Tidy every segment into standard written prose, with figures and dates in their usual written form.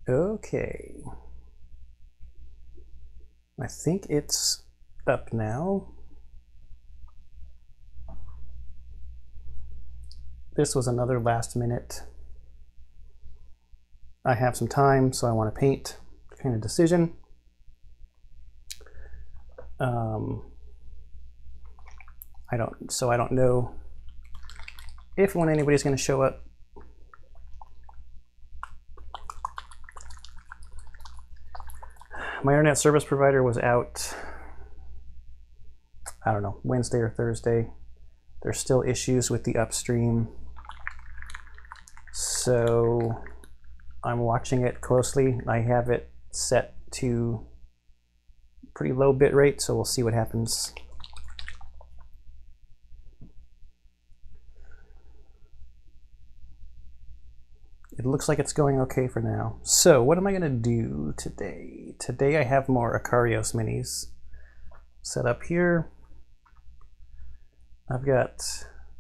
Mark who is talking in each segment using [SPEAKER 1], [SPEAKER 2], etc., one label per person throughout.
[SPEAKER 1] Okay. I think it's up now. This was another last minute. I have some time, so I want to paint kind of decision. I don't know if when anybody's going to show up. My internet service provider was out, I don't know, Wednesday or Thursday. There's still issues with the upstream. So I'm watching it closely. I have it set to pretty low bit rate, so we'll see what happens. It looks like it's going okay for now. So what am I gonna do today? Today I have more Akarios minis set up here. I've got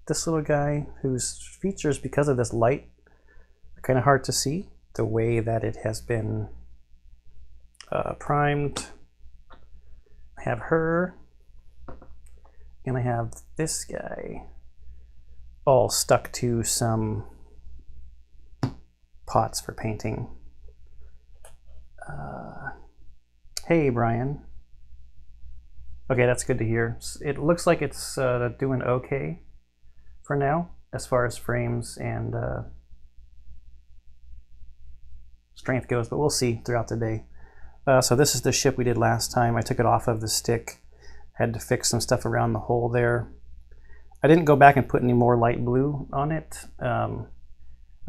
[SPEAKER 1] this little guy whose features, because of this light, are kind of hard to see, the way that it has been primed. I have her, and I have this guy all stuck to some pots for painting. Hey, Brian. Okay, that's good to hear. It looks like it's doing okay for now as far as frames and strength goes, but we'll see throughout the day. So this is the ship we did last time. I took it off of the stick, had to fix some stuff around the hole there. I didn't go back and put any more light blue on it. I'm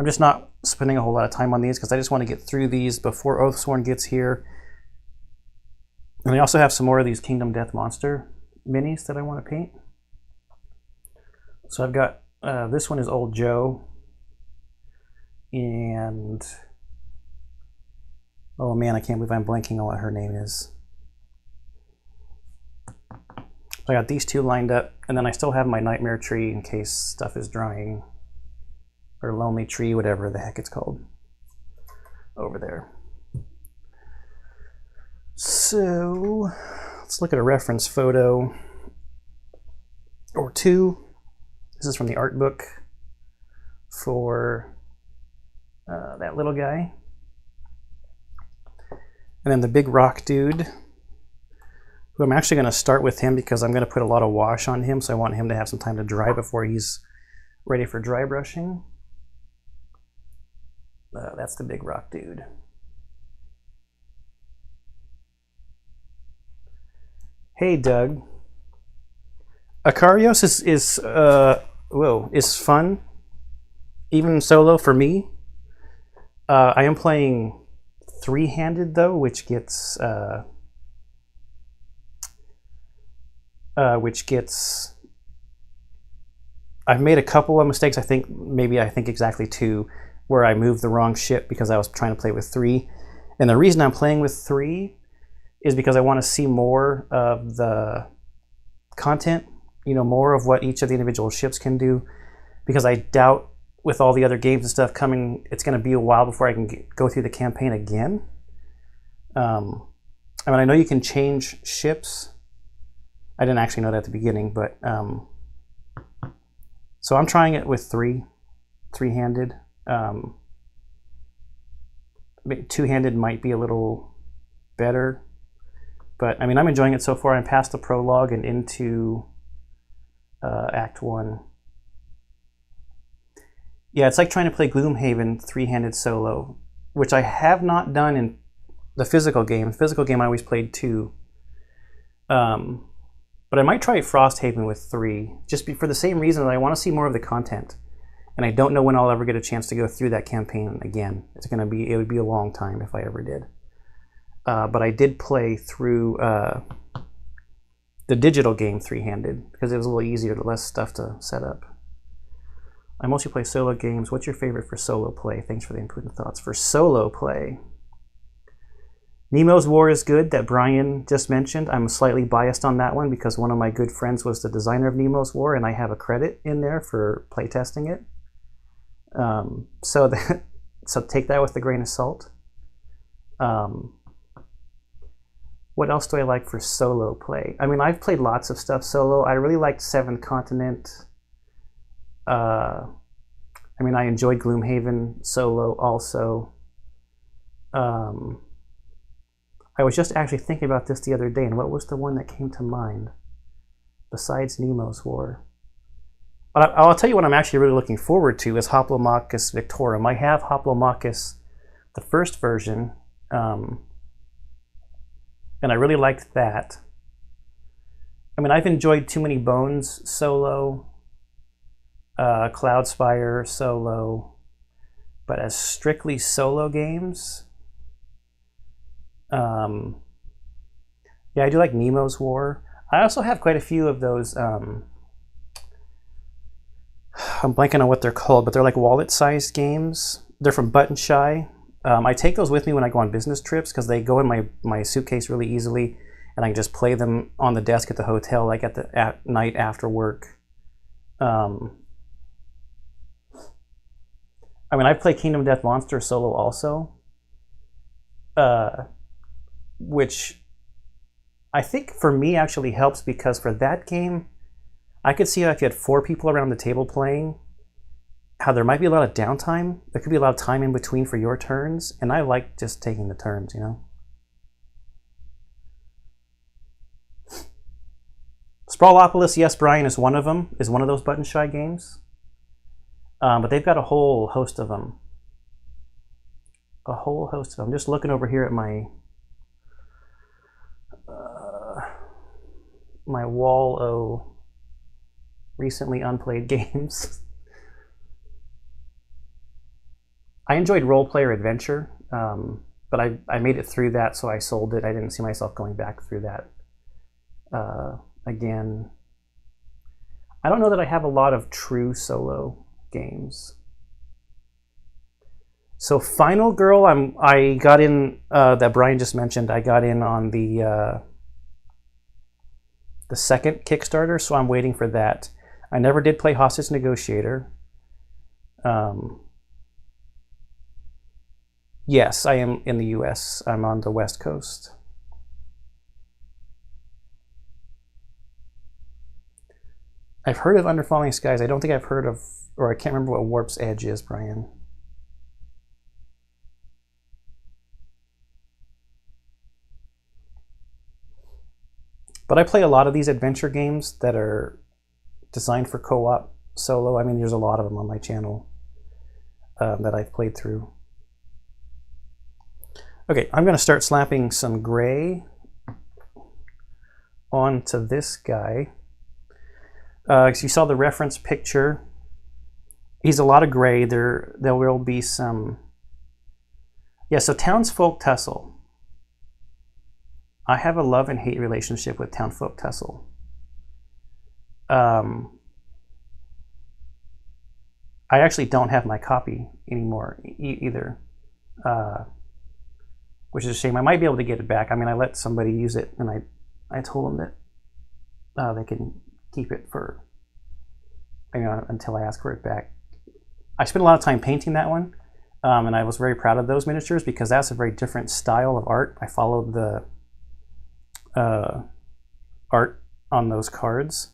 [SPEAKER 1] just not spending a whole lot of time on these because I just want to get through these before Oathsworn gets here. And I also have some more of these Kingdom Death Monster minis that I want to paint. So I've got, this one is Old Joe. And, oh man, I can't believe I'm blanking on what her name is. So I got these two lined up, and then I still have my Nightmare Tree in case stuff is drying. Or Lonely Tree, whatever the heck it's called, over there. So let's look at a reference photo or two. This is from the art book for that little guy. And then the big rock dude, who I'm actually going to start with him because I'm going to put a lot of wash on him, so I want him to have some time to dry before he's ready for dry brushing. That's the big rock dude. Hey, Doug. Akarios is fun, even solo for me. I am playing three-handed though, which gets I've made a couple of mistakes. I think exactly two, where I moved the wrong ship because I was trying to play with three. And the reason I'm playing with three is because I want to see more of the content, you know, more of what each of the individual ships can do, because I doubt with all the other games and stuff coming, it's going to be a while before I can go through the campaign again. I mean, I know you can change ships. I didn't actually know that at the beginning, but so I'm trying it with three-handed. Two-handed might be a little better, but I mean, I'm enjoying it so far. I'm past the prologue and into Act 1. Yeah, it's like trying to play Gloomhaven three-handed solo, which I have not done in the physical game. The physical game I always played two. But I might try Frosthaven with three, just for the same reason that I want to see more of the content. And I don't know when I'll ever get a chance to go through that campaign again. It would be a long time if I ever did. But I did play through the digital game three-handed because it was a little easier, less stuff to set up. I mostly play solo games. What's your favorite for solo play? Thanks for the input and thoughts. For solo play, Nemo's War is good, that Brian just mentioned. I'm slightly biased on that one because one of my good friends was the designer of Nemo's War, and I have a credit in there for playtesting it. So take that with a grain of salt. What else do I like for solo play? I mean, I've played lots of stuff solo. I really liked Seventh Continent. I mean, I enjoyed Gloomhaven solo also. I was just actually thinking about this the other day, and what was the one that came to mind besides Nemo's War? But I'll tell you what I'm actually really looking forward to is Hoplomachus Victorum. I have Hoplomachus, the first version, and I really liked that. I mean, I've enjoyed Too Many Bones solo, Cloudspire solo, but as strictly solo games, yeah, I do like Nemo's War. I also have quite a few of those, I'm blanking on what they're called, but they're like wallet-sized games. They're from Button Shy. I take those with me when I go on business trips because they go in my suitcase really easily, and I can just play them on the desk at the hotel, like at night after work. I mean, I play Kingdom Death Monster solo also, which I think for me actually helps because for that game, I could see how if you had 4 people around the table playing, how there might be a lot of downtime. There could be a lot of time in between for your turns, and I like just taking the turns, you know? Sprawlopolis, yes, Brian, is one of them, is one of those Button Shy games. But they've got a whole host of them. A whole host of them. I'm just looking over here at my my wall of recently unplayed games. I enjoyed Role Player Adventure, but I made it through that, so I sold it. I didn't see myself going back through that again. I don't know that I have a lot of true solo games. So Final Girl, I got in, that Brian just mentioned, I got in on the second Kickstarter, so I'm waiting for that. I never did play Hostage Negotiator. Yes, I am in the US. I'm on the West Coast. I've heard of Under Falling Skies. I don't think I've heard of, or I can't remember what Warp's Edge is, Brian. But I play a lot of these adventure games that are designed for co-op solo. I mean, there's a lot of them on my channel that I've played through. Okay, I'm going to start slapping some gray onto this guy. So you saw the reference picture. He's a lot of gray. There will be some... Yeah, so Townsfolk Tussle. I have a love and hate relationship with Townsfolk Tussle. I actually don't have my copy anymore either, which is a shame. I might be able to get it back. I mean, I let somebody use it, and I told them that they can keep it for, you know, until I ask for it back. I spent a lot of time painting that one, and I was very proud of those miniatures because that's a very different style of art. I followed the art on those cards.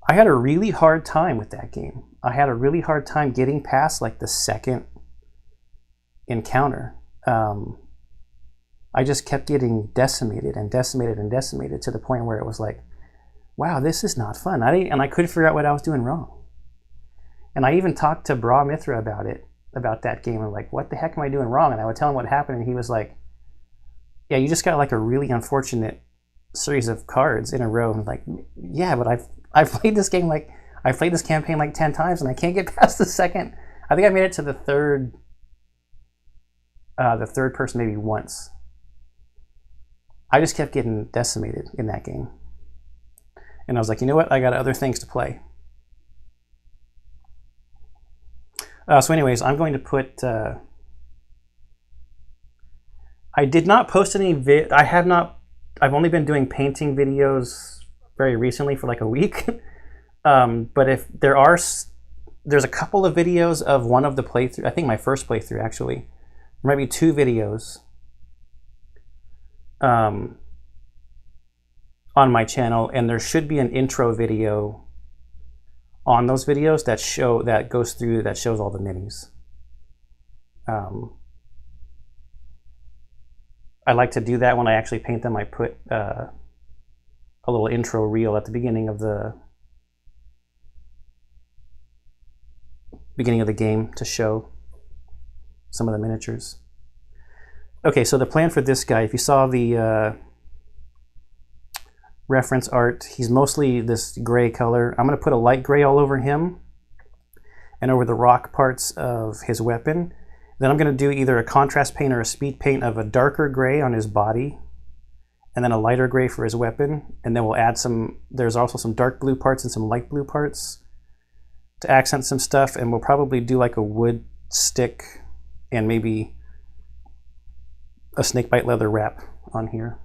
[SPEAKER 1] I had a really hard time with that game. I had a really hard time getting past like the second encounter. I just kept getting decimated and decimated and decimated to the point where it was like, wow, this is not fun. And I couldn't figure out what I was doing wrong. And I even talked to Bra Mithra about that game. I'm like, what the heck am I doing wrong? And I would tell him what happened, and he was like, yeah, you just got like a really unfortunate series of cards in a row. And like, yeah, but I've played this game, like I've played this campaign like 10 times and I can't get past the second. I think I made it to the third person maybe once. I just kept getting decimated in that game. And I was like, you know what? I got other things to play. So anyways, I'm going to put, I did not post any I've only been doing painting videos very recently for like a week. But if there's a couple of videos of one of the playthrough, I think my first playthrough actually, there might be 2 videos on my channel, and there should be an intro video on those videos that shows all the minis. I like to do that when I actually paint them. I put a little intro reel at the beginning of the game to show some of the miniatures. Okay, so the plan for this guy, if you saw the reference art, he's mostly this gray color. I'm going to put a light gray all over him and over the rock parts of his weapon. Then I'm going to do either a contrast paint or a speed paint of a darker gray on his body, and then a lighter gray for his weapon. And then we'll add there's also some dark blue parts and some light blue parts to accent some stuff. And we'll probably do like a wood stick and maybe a snakebite leather wrap on here.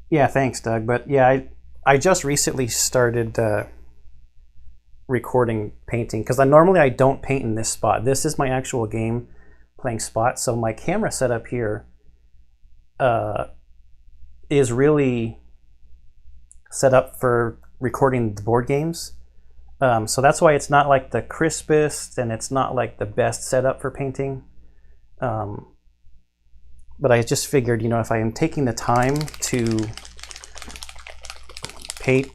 [SPEAKER 1] Yeah, thanks, Doug. But yeah, I just recently started recording painting, because normally I don't paint in this spot. This is my actual game playing spot, so my camera setup here is really set up for recording the board games. So that's why it's not like the crispest and it's not like the best setup for painting. But I just figured, if I am taking the time to paint,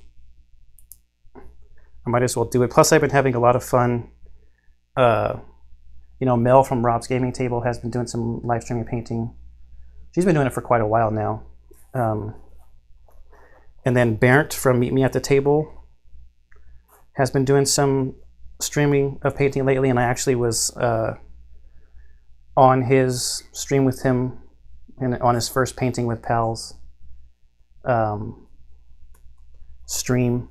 [SPEAKER 1] I might as well do it. Plus, I've been having a lot of fun. Mel from Rob's Gaming Table has been doing some live streaming painting. She's been doing it for quite a while now. And then Bernd from Meet Me at the Table has been doing some streaming of painting lately, and I actually was on his stream with him and on his first Painting with Pals stream.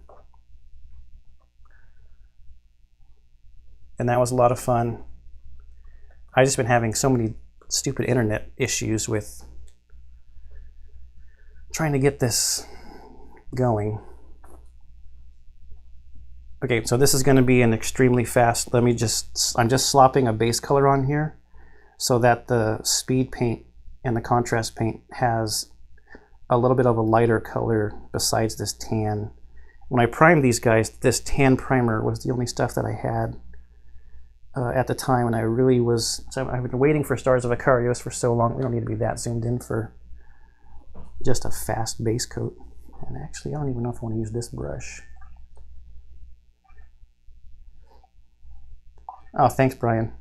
[SPEAKER 1] And that was a lot of fun. I've just been having so many stupid internet issues with trying to get this going. Okay, so this is going to be an extremely fast, I'm just slopping a base color on here so that the speed paint and the contrast paint has a little bit of a lighter color besides this tan. When I primed these guys, this tan primer was the only stuff that I had at the time, and I've been waiting for Stars of Akarios for so long. We don't need to be that zoomed in for just a fast base coat. And actually, I don't even know if I want to use this brush. Oh, thanks, Brian.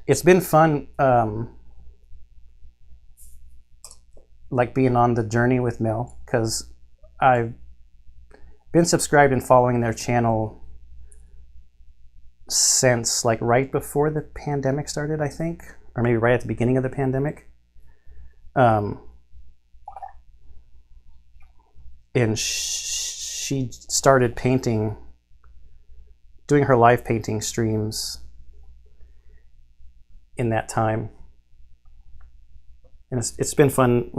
[SPEAKER 1] It's been fun, like being on the journey with Mel, because I've been subscribed and following their channel since like right before the pandemic started, I think, or maybe right at the beginning of the pandemic. And she started doing her live painting streams in that time. And it's been fun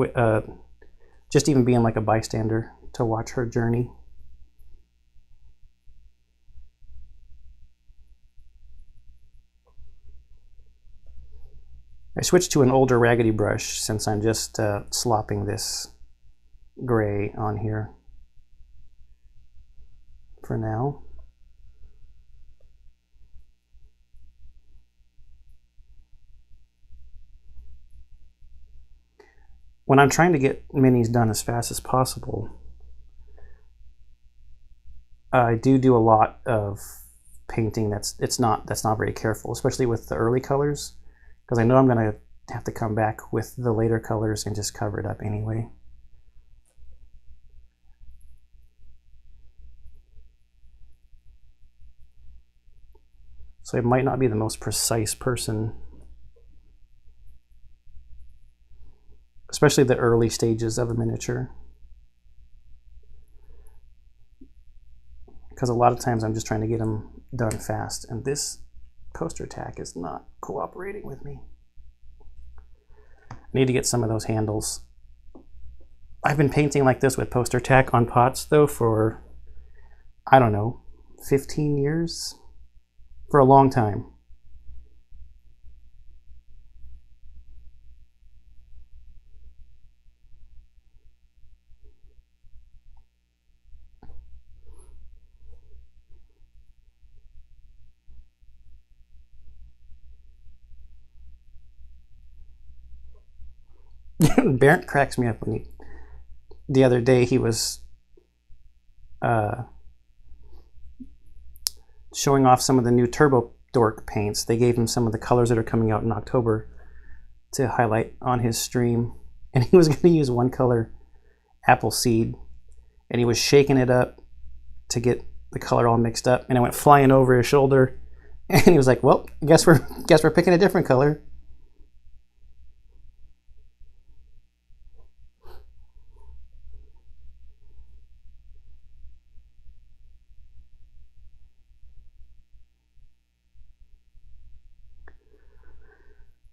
[SPEAKER 1] just even being like a bystander to watch her journey. I switched to an older raggedy brush since I'm just slopping this gray on here for now. When I'm trying to get minis done as fast as possible, I do a lot of painting that's not very careful, especially with the early colors, because I know I'm going to have to come back with the later colors and just cover it up anyway. So I might not be the most precise person, especially the early stages of a miniature, because a lot of times I'm just trying to get them done fast, and this poster tack is not cooperating with me. I need to get some of those handles. I've been painting like this with poster tack on pots though for, I don't know, 15 years, for a long time. Barrett cracks me up when the other day he was showing off some of the new Turbo Dork paints. They gave him some of the colors that are coming out in October to highlight on his stream, and he was going to use one color, Appleseed, and he was shaking it up to get the color all mixed up, and it went flying over his shoulder, and he was like, well, guess we're picking a different color.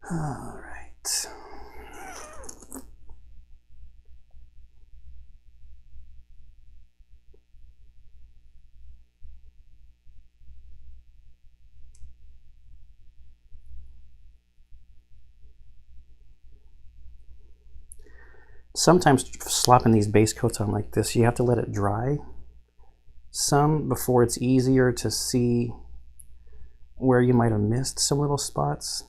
[SPEAKER 1] All right. Sometimes slopping these base coats on like this, you have to let it dry some before it's easier to see where you might have missed some little spots.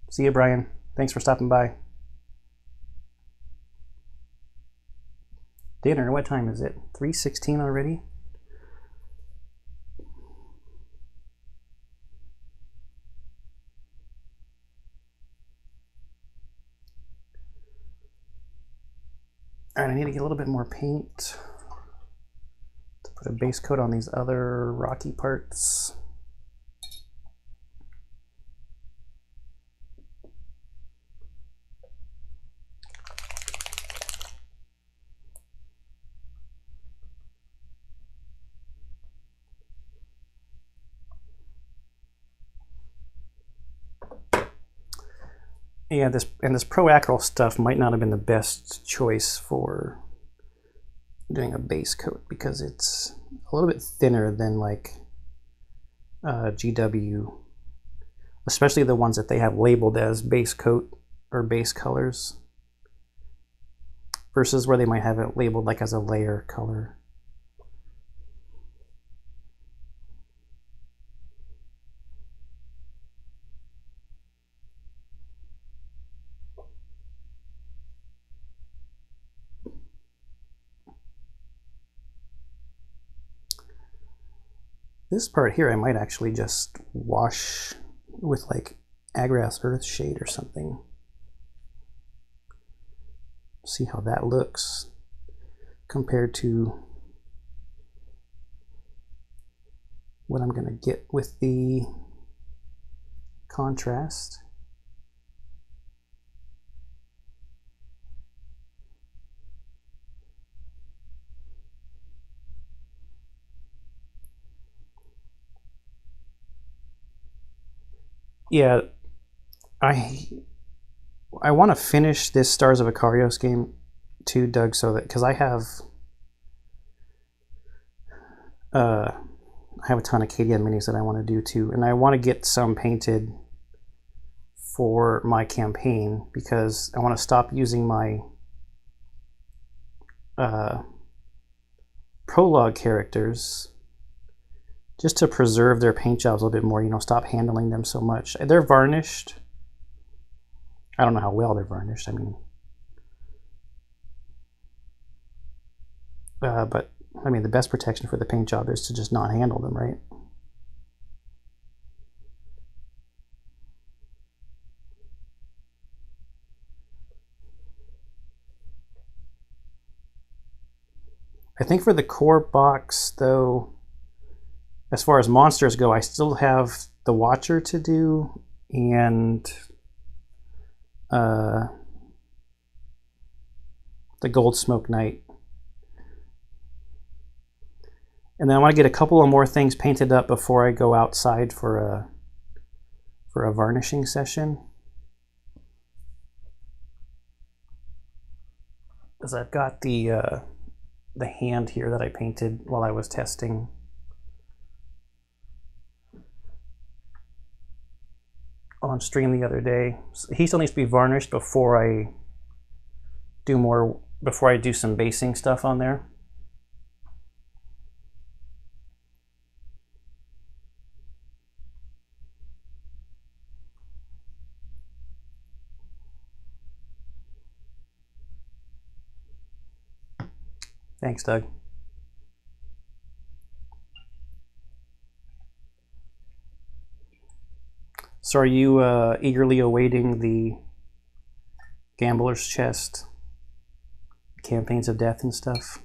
[SPEAKER 1] See you, Brian. Thanks for stopping by. Dinner, what time is it? 3:16 already? All right, I need to get a little bit more paint to put a base coat on these other rocky parts. Yeah, this Pro Acryl stuff might not have been the best choice for doing a base coat because it's a little bit thinner than like GW, especially the ones that they have labeled as base coat or base colors versus where they might have it labeled like as a layer color. This part here I might actually just wash with like Agrass Earthshade or something. See how that looks compared to what I'm going to get with the contrast. Yeah, I want to finish this Stars of Akarios game too, Doug, so that because I have a ton of KDM minis that I want to do too, and I want to get some painted for my campaign because I want to stop using my prologue characters just to preserve their paint jobs a little bit more, you know, stop handling them so much. They're varnished. I don't know how well they're varnished. I mean, but I mean, the best protection for the paint job is to just not handle them, right? I think for the core box, though, as far as monsters go, I still have the Watcher to do and the Gold Smoke Knight. And then I want to get a couple of more things painted up before I go outside for a varnishing session. Because I've got the hand here that I painted while I was testing. On stream the other day. He still needs to be varnished before I do some basing stuff on there. Thanks, Doug. So are you eagerly awaiting the Gambler's Chest, Campaigns of Death and stuff?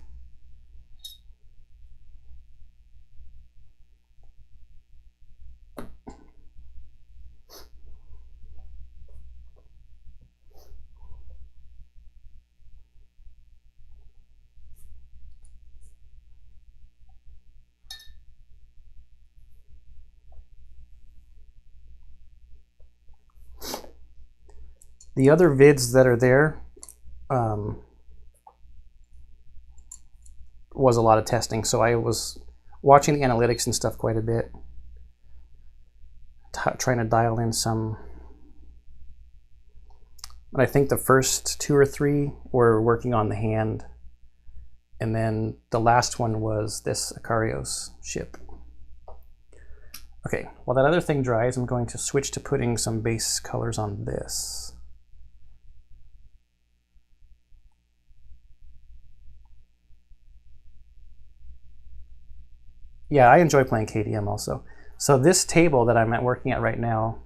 [SPEAKER 1] The other vids that are there was a lot of testing, so I was watching the analytics and stuff quite a bit, trying to dial in some. But I think the first 2 or 3 were working on the hand, and then the last one was this Akarios ship. Okay, while that other thing dries, I'm going to switch to putting some base colors on this. Yeah, I enjoy playing KDM also. So this table that I'm working at right now,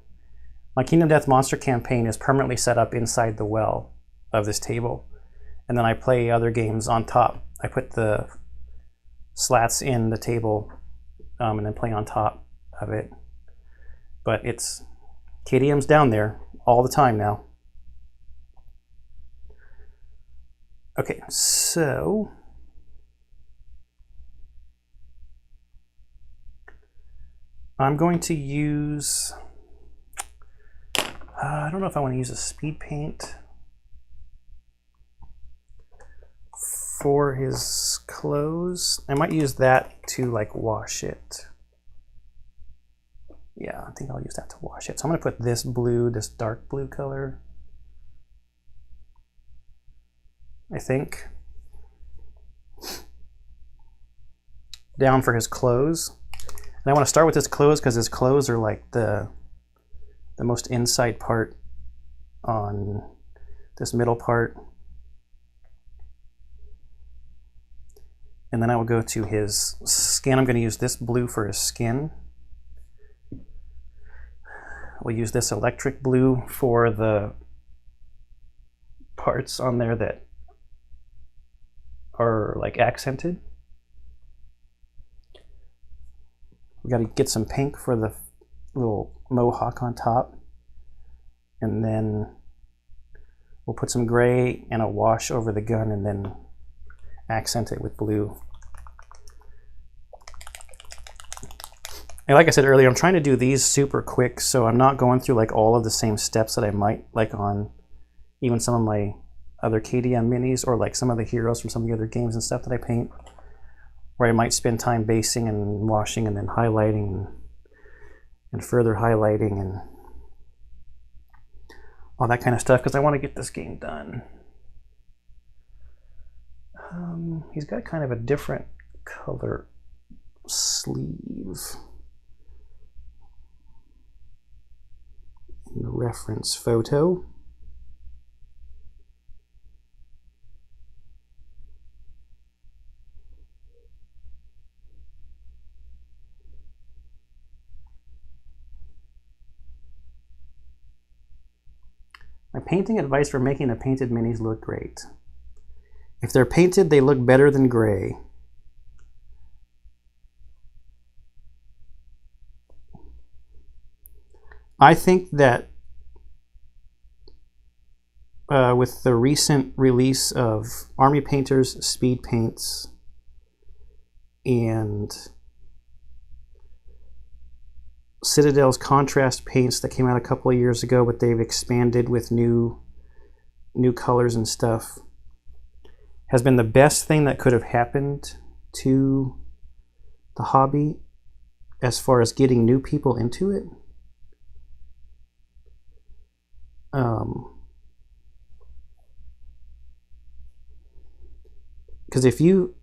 [SPEAKER 1] my Kingdom Death Monster campaign is permanently set up inside the well of this table. And then I play other games on top. I put the slats in the table and then play on top of it. But it's KDM's down there all the time now. Okay, so I'm going to use, I don't know if I want to use a speed paint for his clothes. I might use that to like wash it. Yeah, I think I'll use that to wash it. So I'm going to put this blue, this dark blue color, I think, down for his clothes. And I want to start with his clothes because his clothes are like the most inside part on this middle part. And then I will go to his skin. I'm going to use this blue for his skin. We'll use this electric blue for the parts on there that are like accented. We got to get some pink for the little mohawk on top. And then we'll put some gray and a wash over the gun and then accent it with blue. And like I said earlier, I'm trying to do these super quick, so I'm not going through like all of the same steps that I might like on even some of my other KDM minis or like some of the heroes from some of the other games and stuff that I paint, where I might spend time basing and washing and then highlighting and further highlighting and all that kind of stuff, because I want to get this game done. He's got kind of a different color sleeve in the reference photo. My painting advice for making the painted minis look great. If they're painted, they look better than gray. I think that with the recent release of Army Painter's speed paints and Citadel's contrast paints that came out a couple of years ago, but they've expanded with new colors and stuff, has been the best thing that could have happened to the hobby as far as getting new people into it. Because if you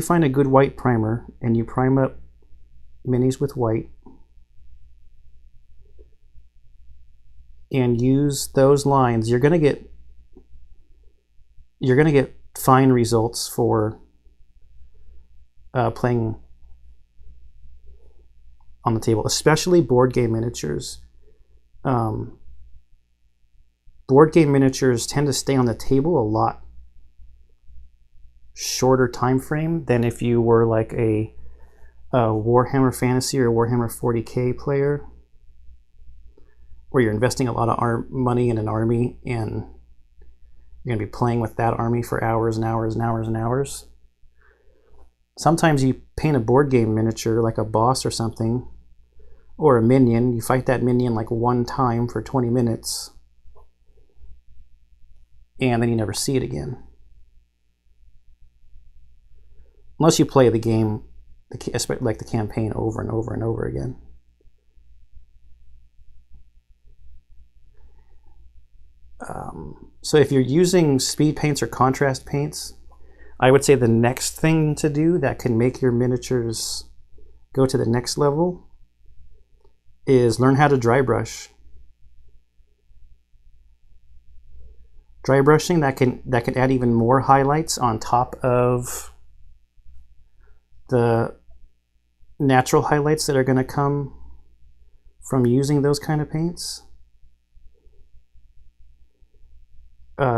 [SPEAKER 1] find a good white primer and you prime up minis with white and use those lines, you're gonna get fine results for playing on the table, especially board game miniatures. Board game miniatures tend to stay on the table a lot shorter time frame than if you were like a Warhammer Fantasy or Warhammer 40k player, where you're investing a lot of money in an army and you're going to be playing with that army for hours and hours and hours and hours. Sometimes you paint a board game miniature like a boss or something, or a minion. You fight that minion like one time for 20 minutes, and then you never see it again. Unless you play the game, like the campaign, over and over and over again. So if you're using speed paints or contrast paints, I would say the next thing to do that can make your miniatures go to the next level is learn how to dry brush. Dry brushing that can add even more highlights on top of the natural highlights that are going to come from using those kind of paints.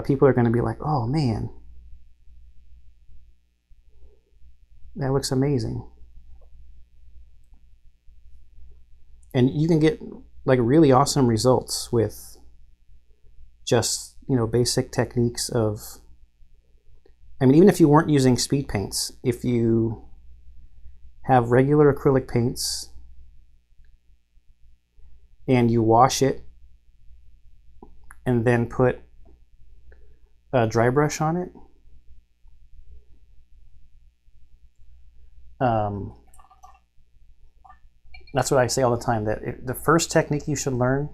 [SPEAKER 1] People are going to be like, oh man, that looks amazing. And you can get like really awesome results with just, basic techniques of, even if you weren't using speed paints, if you have regular acrylic paints and you wash it and then put a dry brush on it, that's what I say all the time, that the first technique you should learn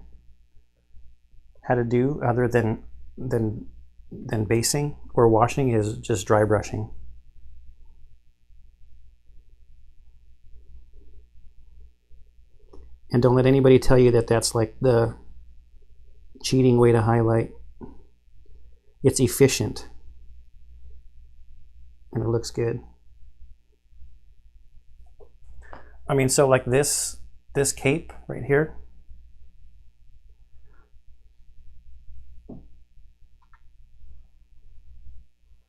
[SPEAKER 1] how to do, other than basing or washing, is just dry brushing. And don't let anybody tell you that that's like the cheating way to highlight. It's efficient and it looks good. So like this cape right here,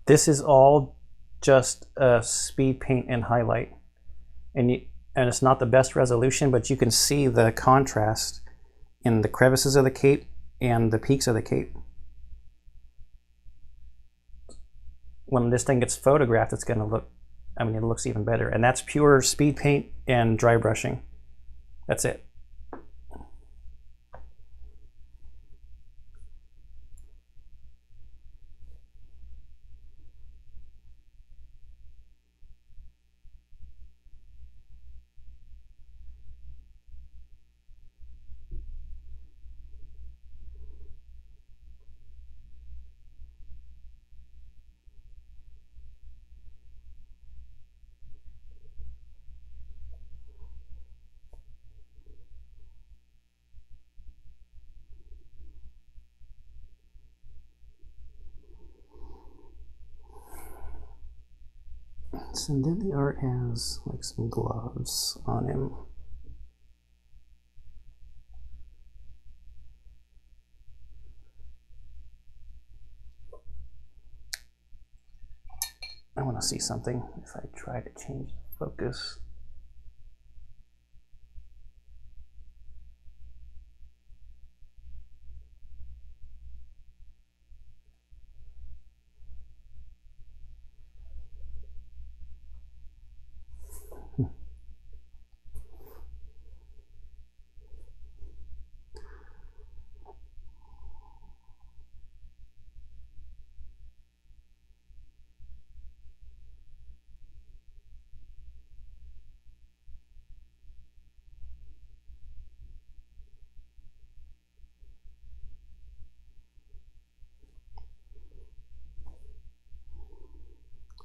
[SPEAKER 1] this is all just a speed paint and highlight, and it's not the best resolution, but you can see the contrast in the crevices of the cape and the peaks of the cape. When this thing gets photographed, it's going to look, it looks even better. And that's pure speed paint and dry brushing. That's it. And then the art has like some gloves on him. I want to see something if I try to change the focus.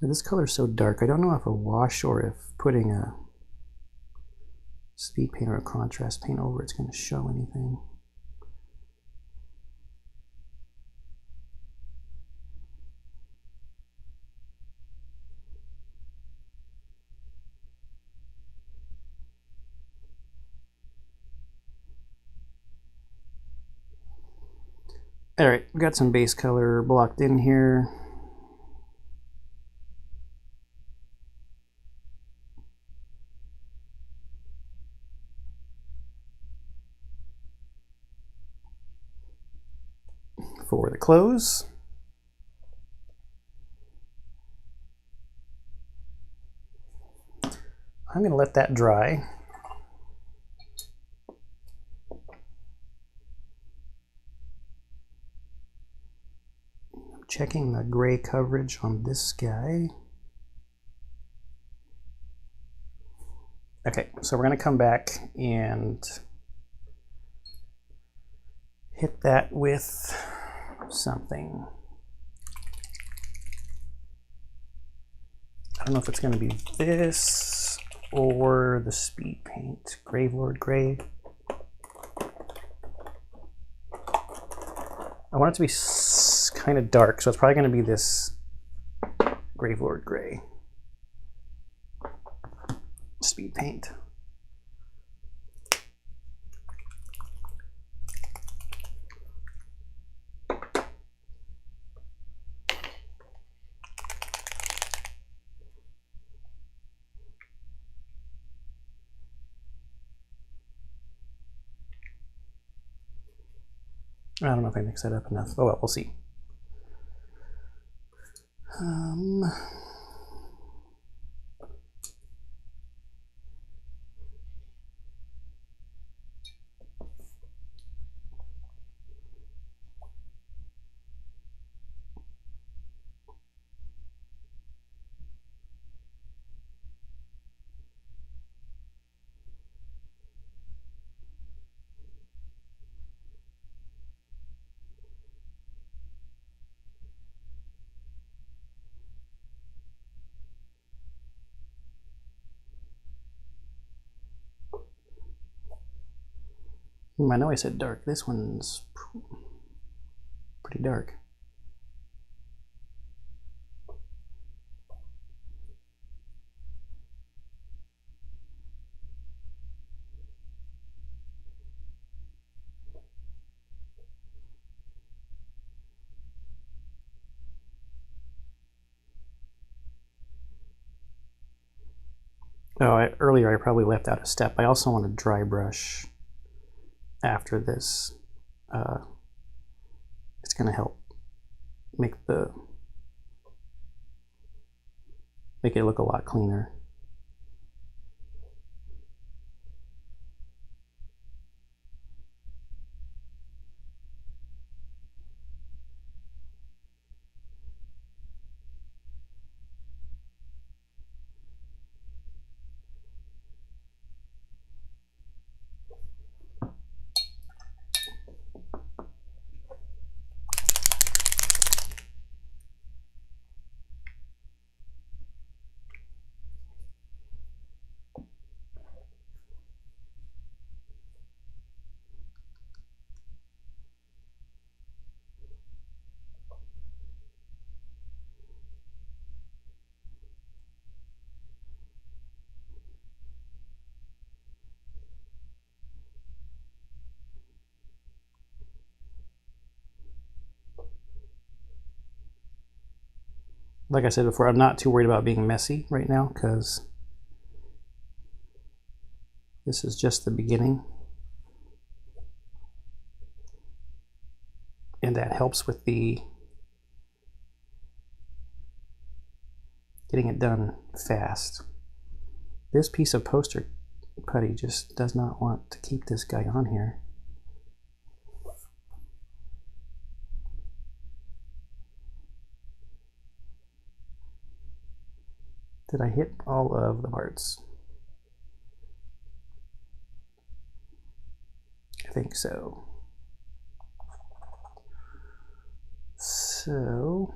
[SPEAKER 1] This color is so dark. I don't know if a wash or if putting a speed paint or a contrast paint over it's going to show anything. All right, we got some base color blocked in here. For the close. I'm going to let that dry. I'm checking the gray coverage on this guy. Okay, so we're going to come back and hit that with something. I don't know if it's going to be this or the speed paint. Gravelord Gray. I want it to be kind of dark, so it's probably going to be this Gravelord Gray speed paint. I don't know if I mix that up enough. Oh well, we'll see. I know I said dark. This one's pretty dark. Oh, earlier I probably left out a step. I also want to dry brush after this. It's going to help make it look a lot cleaner. Like I said before, I'm not too worried about being messy right now because this is just the beginning. And that helps with the getting it done fast. This piece of poster putty just does not want to keep this guy on here. Did I hit all of the parts? I think so. So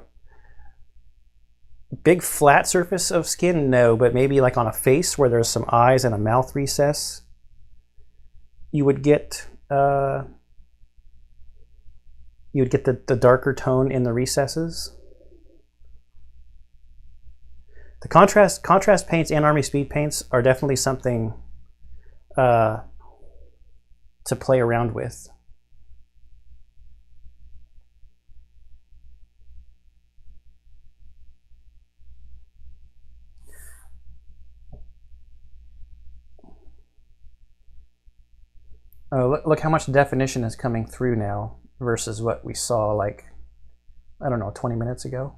[SPEAKER 1] big flat surface of skin, no, but maybe like on a face where there's some eyes and a mouth recess, you would get the darker tone in the recesses. The contrast paints and Army Speed paints are definitely something to play around with. Oh, look how much definition is coming through now versus what we saw, like, I don't know, 20 minutes ago.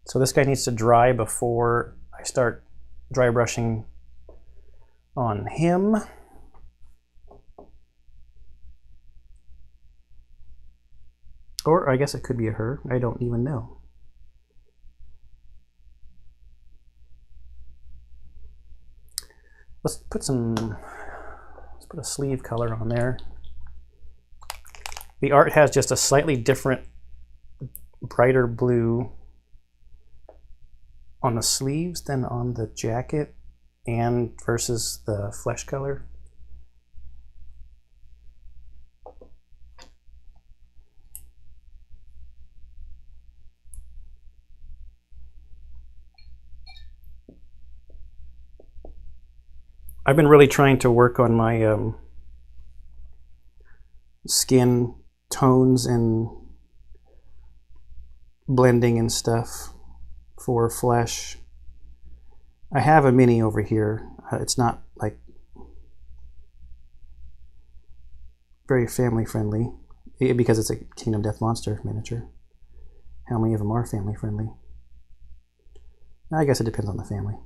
[SPEAKER 1] So this guy needs to dry before I start dry brushing on him. Or I guess it could be a her, I don't even know. Let's put a sleeve color on there. The art has just a slightly different, brighter blue on the sleeves than on the jacket and versus the flesh color. I've been really trying to work on my skin tones and blending and stuff for flesh. I have a mini over here. It's not like very family friendly because it's a Kingdom Death Monster miniature. How many of them are family friendly? I guess it depends on the family.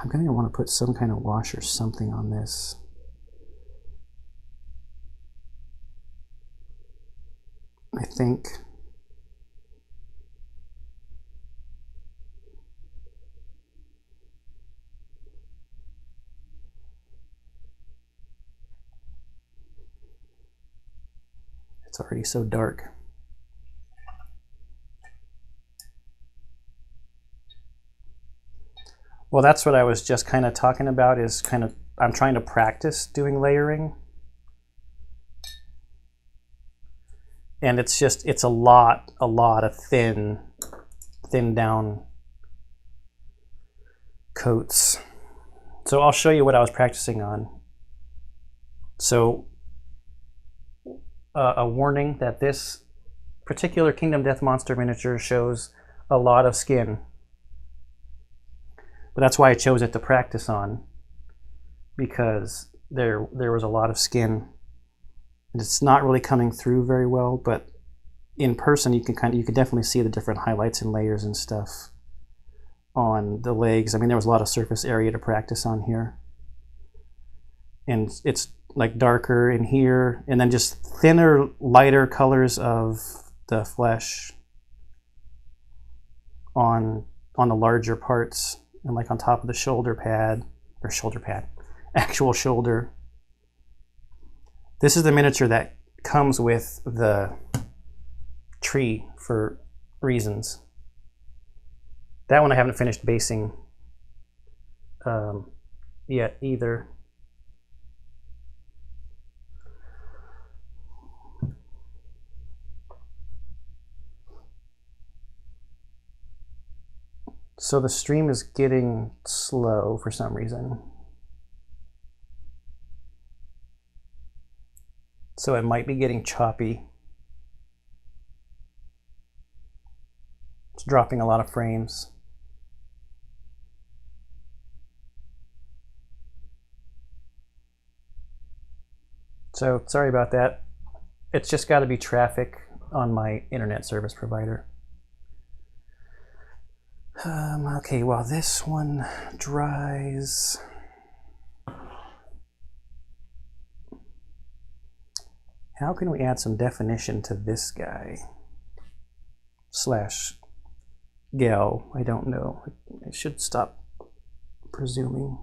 [SPEAKER 1] I'm going to want to put some kind of wash or something on this. I think. It's already so dark. Well, that's what I was just kind of talking about, is kind of, I'm trying to practice doing layering. And it's just, it's a lot of thin down coats. So I'll show you what I was practicing on. So a warning that this particular Kingdom Death Monster miniature shows a lot of skin. But that's why I chose it to practice on, because there was a lot of skin. It's not really coming through very well, but in person you can definitely see the different highlights and layers and stuff on the legs. I mean, there was a lot of surface area to practice on here. And it's like darker in here, and then just thinner, lighter colors of the flesh on the larger parts, and like on top of the shoulder pad, actual shoulder. This is the miniature that comes with the tree for reasons. That one I haven't finished basing yet either. So the stream is getting slow for some reason. So it might be getting choppy. It's dropping a lot of frames. So sorry about that. It's just got to be traffic on my internet service provider. Okay, while this one dries, how can we add some definition to this guy? Slash gal, I don't know. I should stop presuming.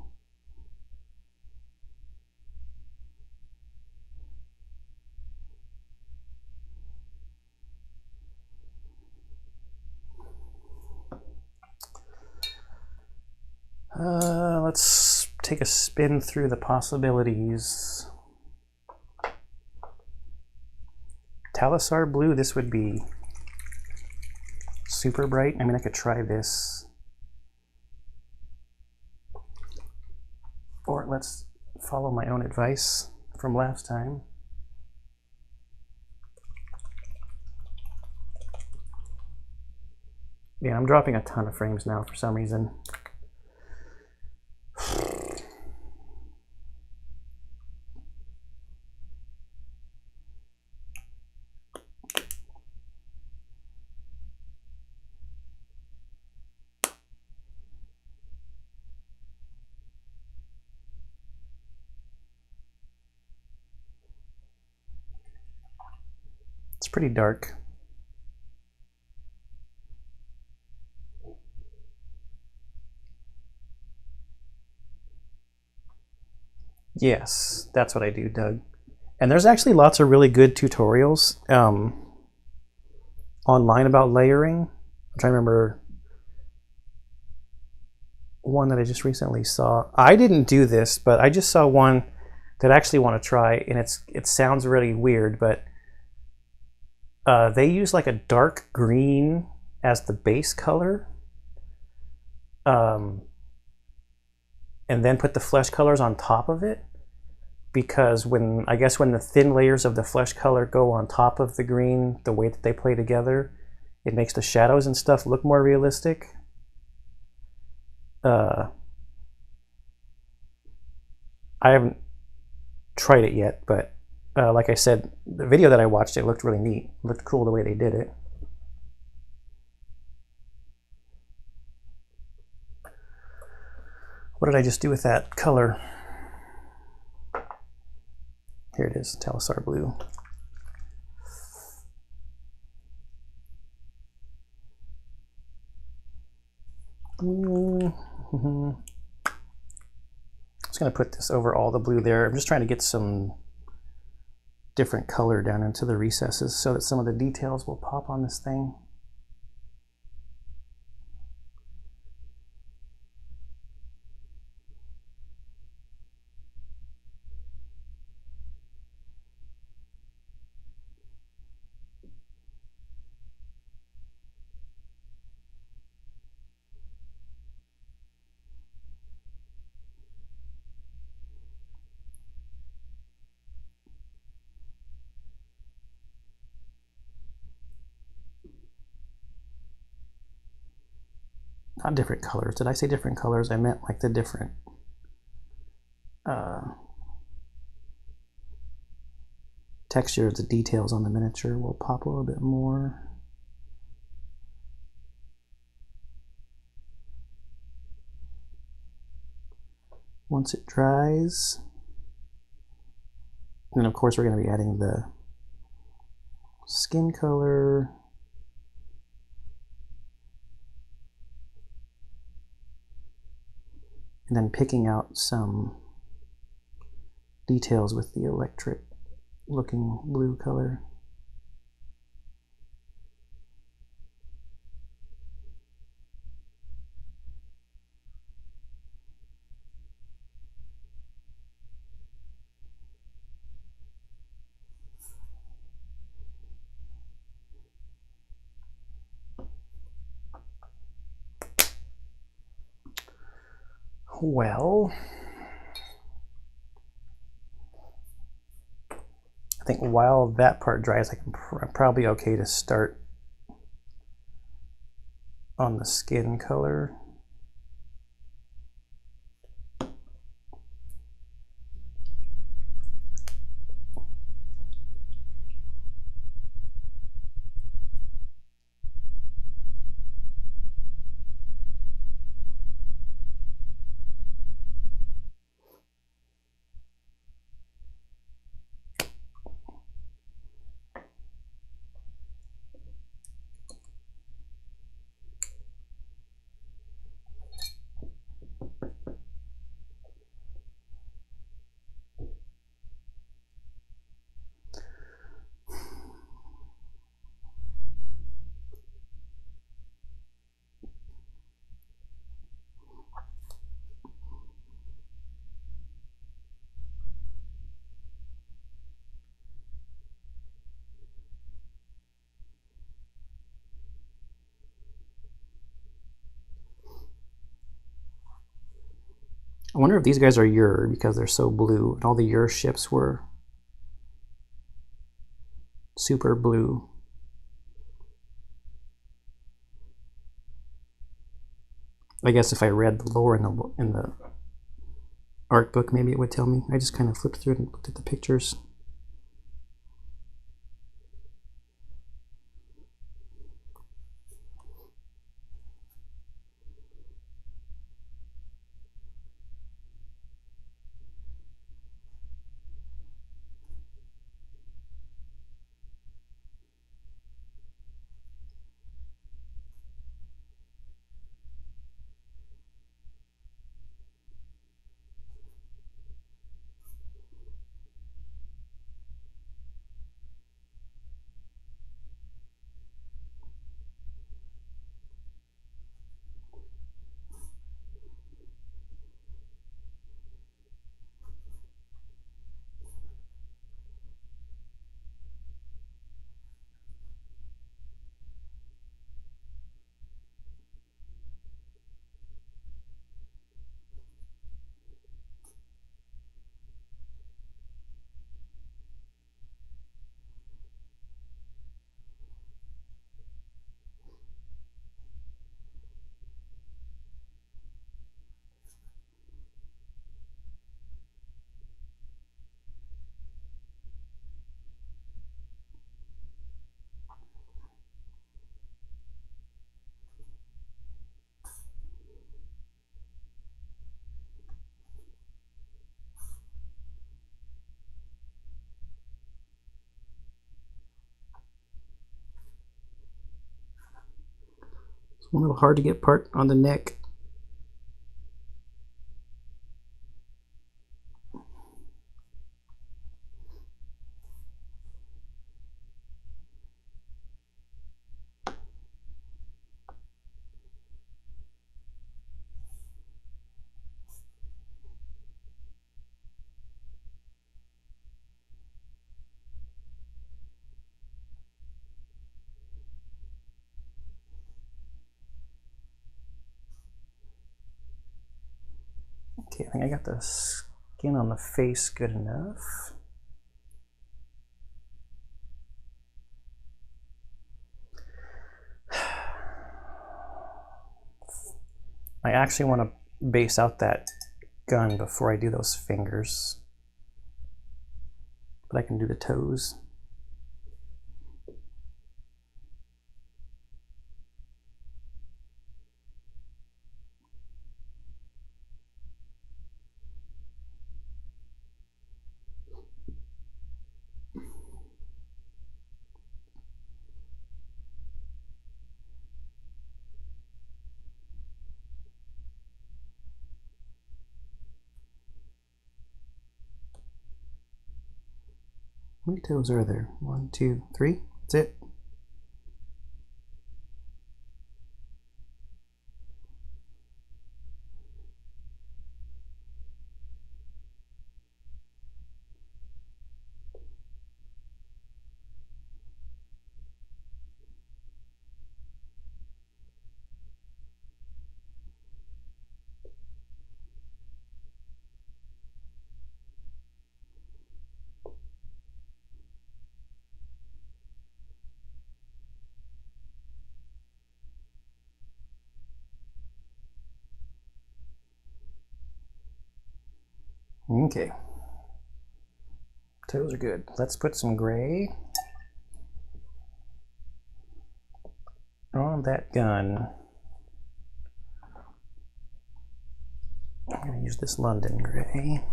[SPEAKER 1] Let's take a spin through the possibilities. Talisar blue, this would be super bright. I mean, I could try this. Or let's follow my own advice from last time. Yeah, I'm dropping a ton of frames now for some reason. It's pretty dark. Yes, that's what I do, Doug. And there's actually lots of really good tutorials online about layering. I'm trying to remember one that I just recently saw. I didn't do this, but I just saw one that I actually want to try, and it sounds really weird, but they use like a dark green as the base color, and then put the flesh colors on top of it, because when the thin layers of the flesh color go on top of the green, the way that they play together, it makes the shadows and stuff look more realistic. I haven't tried it yet, but like I said, the video that I watched, it looked really neat. It looked cool the way they did it. What did I just do with that color? Here it is, Talisar blue. I'm just going to put this over all the blue there. I'm just trying to get some different color down into the recesses so that some of the details will pop on this thing. Not different colors. Did I say different colors? I meant like the different texture, the details on the miniature will pop a little bit more. Once it dries, and then of course we're going to be adding the skin color. And then picking out some details with the electric looking blue color. Well, I think while that part dries, I'm probably okay to start on the skin color. I wonder if these guys are Ur because they're so blue, and all the Ur ships were super blue. I guess if I read the lore in the art book, maybe it would tell me. I just kind of flipped through it and looked at the pictures. It's one little hard to get part on the neck. Okay, I think I got the skin on the face good enough. I actually want to base out that gun before I do those fingers, but I can do the toes. How many toes are there? 1, 2, 3. That's it. Okay. Toes are good. Let's put some gray on that gun. I'm going to use this London gray.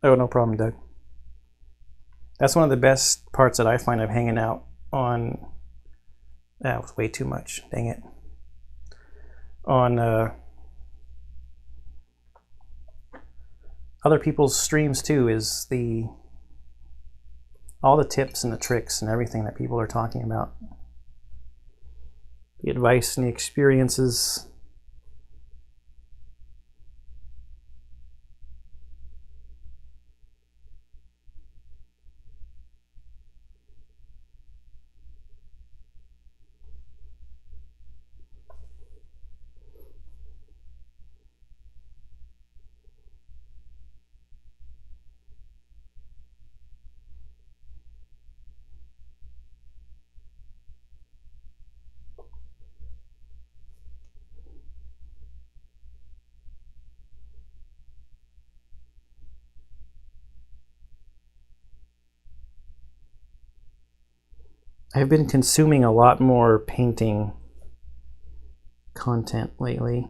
[SPEAKER 1] Oh, no problem, Doug. That's one of the best parts that I find of hanging out on... That was way too much. Dang it. On other people's streams too is all the tips and the tricks and everything that people are talking about. The advice and the experiences. I've been consuming a lot more painting content lately.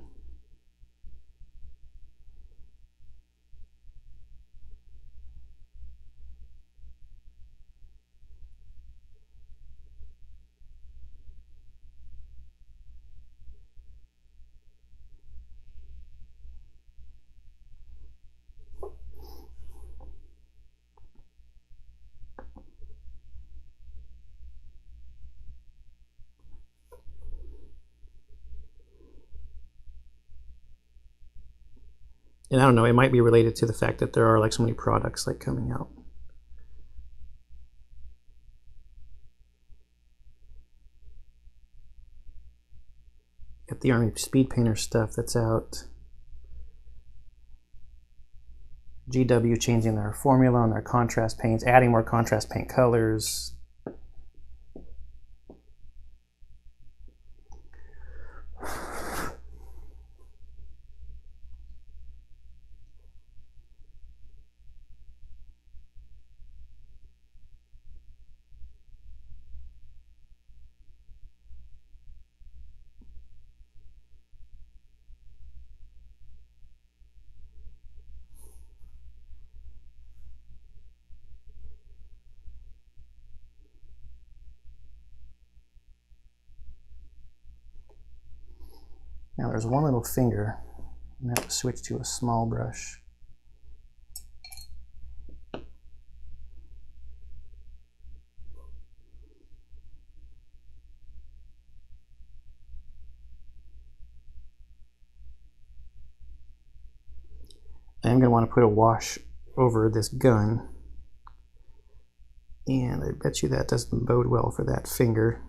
[SPEAKER 1] And I don't know, it might be related to the fact that there are like so many products like coming out. Got the Army Speed Painter stuff that's out. GW changing their formula on their contrast paints, adding more contrast paint colors. Now there's one little finger. I'm going to have to switch to a small brush. I'm going to want to put a wash over this gun. And I bet you that doesn't bode well for that finger.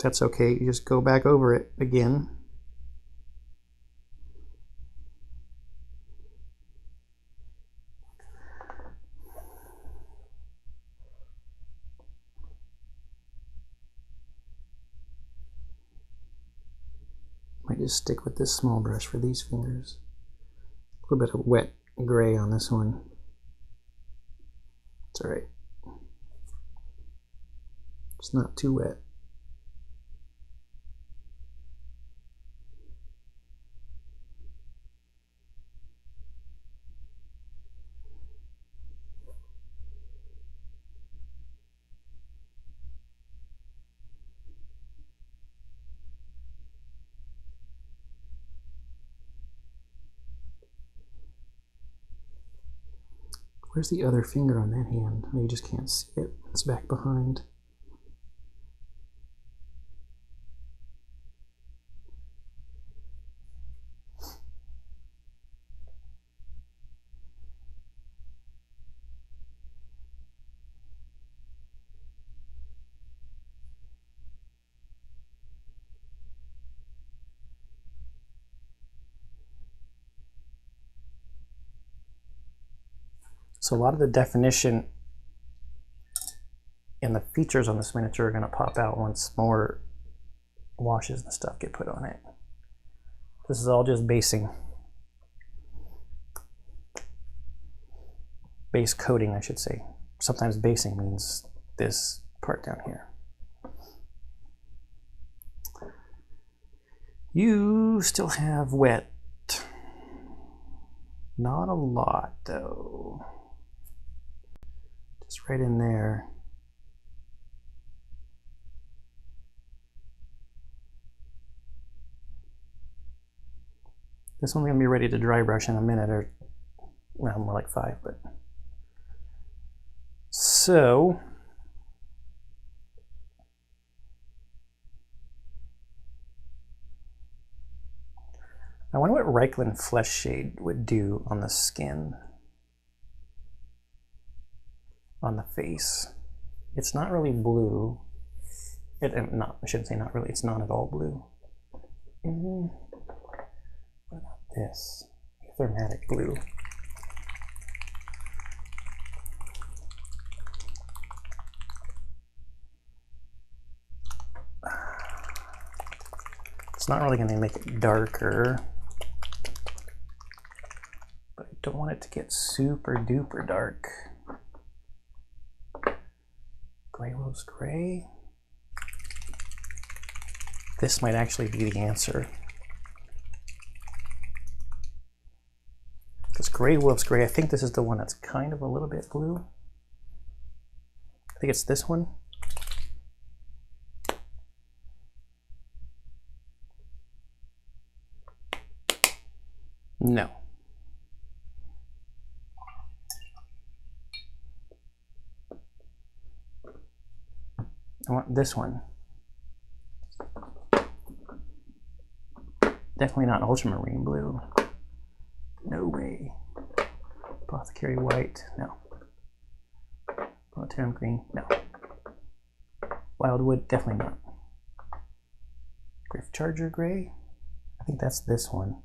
[SPEAKER 1] That's okay, you just go back over it again. Might just stick with this small brush for these fingers. A little bit of wet gray on this one. It's all right. It's not too wet. Where's the other finger on that hand? Oh, you just can't see it. It's back behind. So a lot of the definition and the features on this miniature are going to pop out once more washes and stuff get put on it. This is all just basing. Base coating, I should say. Sometimes basing means this part down here. You still have wet. Not a lot though. Just right in there. This one's gonna be ready to dry brush in a minute, or well, more like 5, but. So, I wonder what Reikland Flesh Shade would do on the skin, on the face. It's not really blue. I shouldn't say not really, it's not at all blue. What about this? Thermatic blue. It's not really going to make it darker, but I don't want it to get super duper dark. Gray wolves gray. This might actually be the answer. Because gray wolves gray, I think this is the one that's kind of a little bit blue. I think it's this one. No. I want this one. Definitely not ultramarine blue. No way. Apothecary white, no. Planetarium green, no. Wildwood, definitely not. Griff Charger gray, I think that's this one.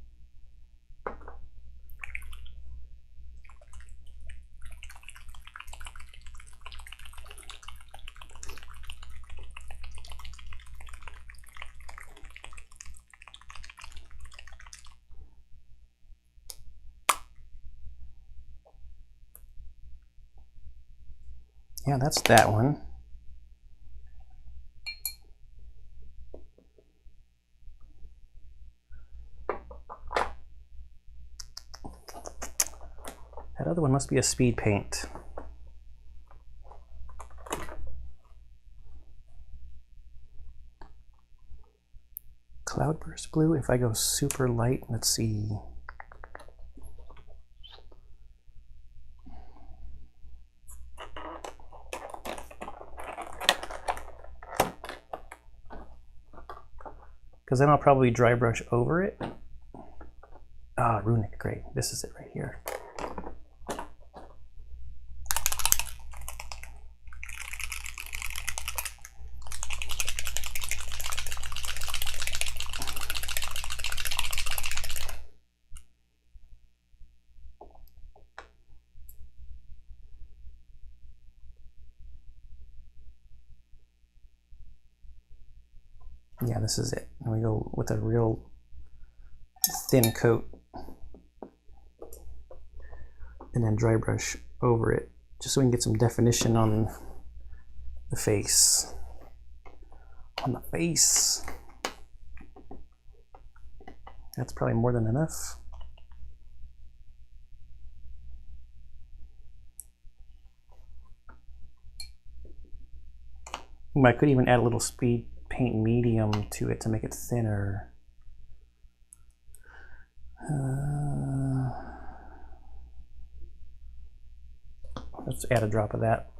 [SPEAKER 1] Yeah, that's that one. That other one must be a speed paint. Cloudburst blue, if I go super light, let's see. Because then I'll probably dry brush over it. Ah, runic gray. This is it right here. Yeah, this is it. And we go with a real thin coat and then dry brush over it just so we can get some definition on the face. On the face. That's probably more than enough. I could even add a little speed paint medium to it to make it thinner. Let's add a drop of that.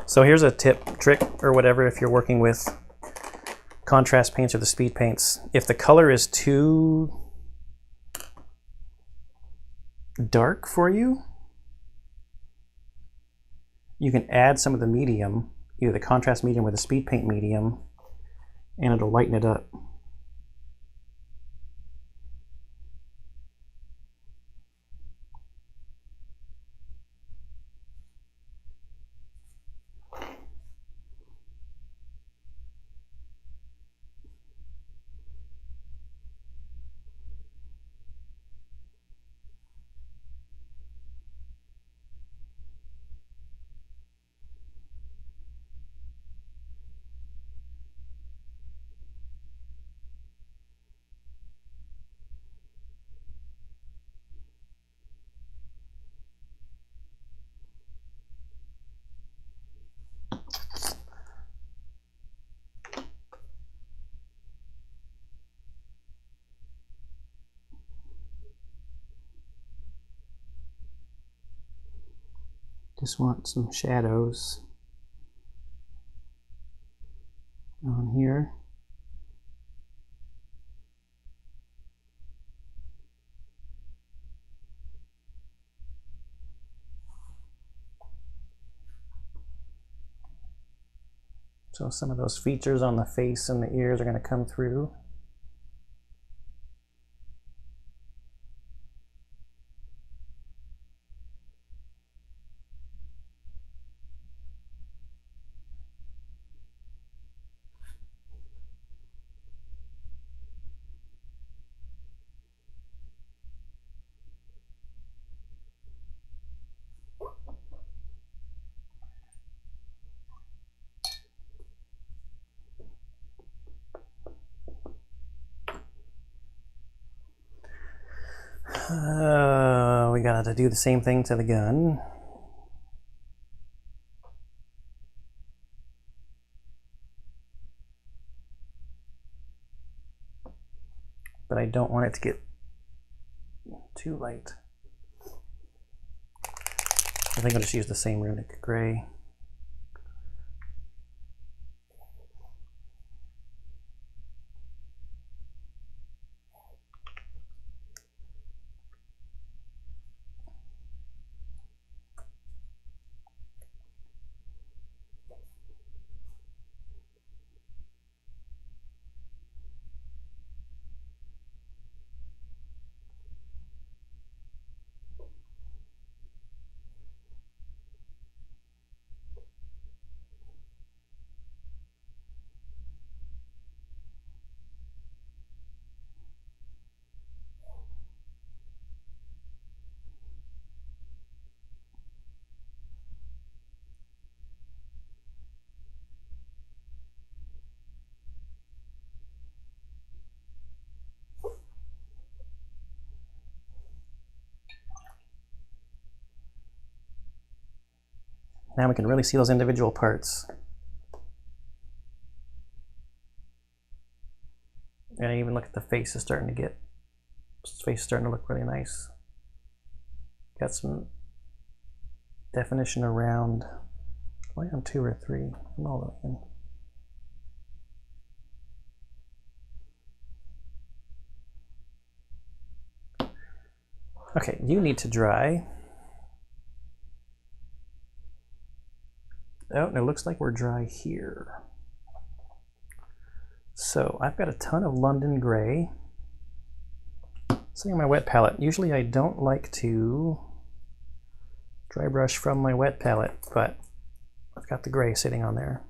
[SPEAKER 1] So here's a trick or whatever if you're working with contrast paints or the speed paints. If the color is too dark for you, you can add some of the medium, either the contrast medium or the speed paint medium, and it'll lighten it up. Just want some shadows on here. So some of those features on the face and the ears are going to come through. We gotta do the same thing to the gun. But I don't want it to get too light. I think I'll just use the same runic gray. Now we can really see those individual parts. And I even look at the face is starting to look really nice. Got some definition around, am I on 2 or 3? I'm all the way in. Okay, you need to dry. Oh, and it looks like we're dry here. So I've got a ton of London gray sitting on my wet palette. Usually I don't like to dry brush from my wet palette, but I've got the gray sitting on there.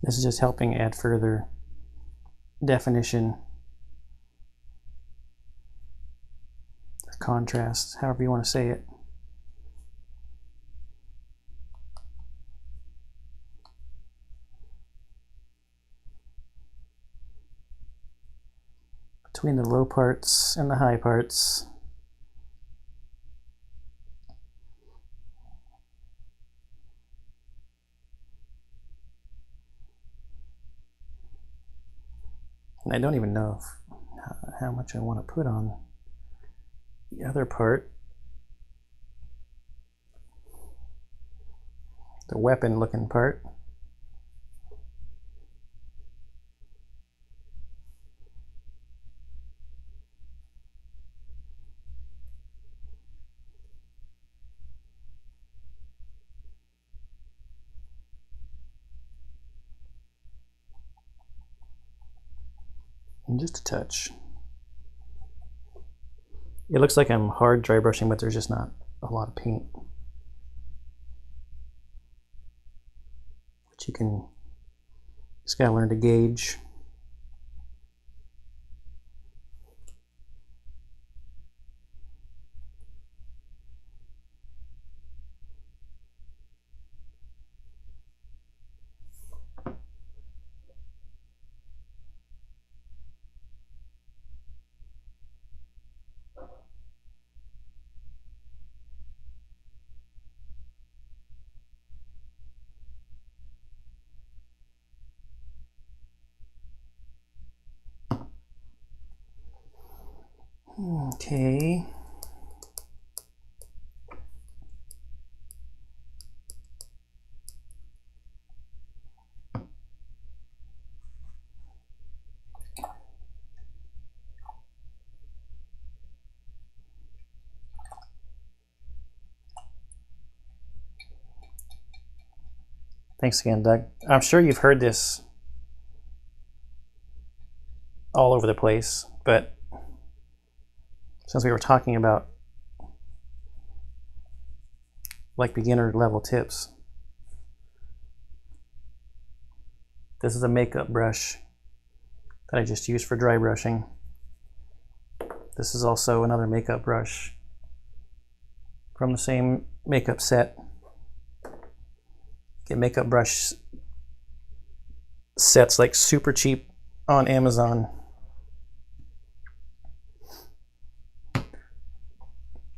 [SPEAKER 1] This is just helping add further definition, or contrast, however you want to say it. Between the low parts and the high parts. And I don't even know how much I want to put on the other part. The weapon looking part. And just a touch. It looks like I'm hard dry brushing, but there's just not a lot of paint. But you can just gotta learn to gauge. Okay. Thanks again, Doug. I'm sure you've heard this all over the place, but since we were talking about like beginner level tips, this is a makeup brush that I just used for dry brushing. This is also another makeup brush from the same makeup set. Get makeup brush sets like super cheap on Amazon.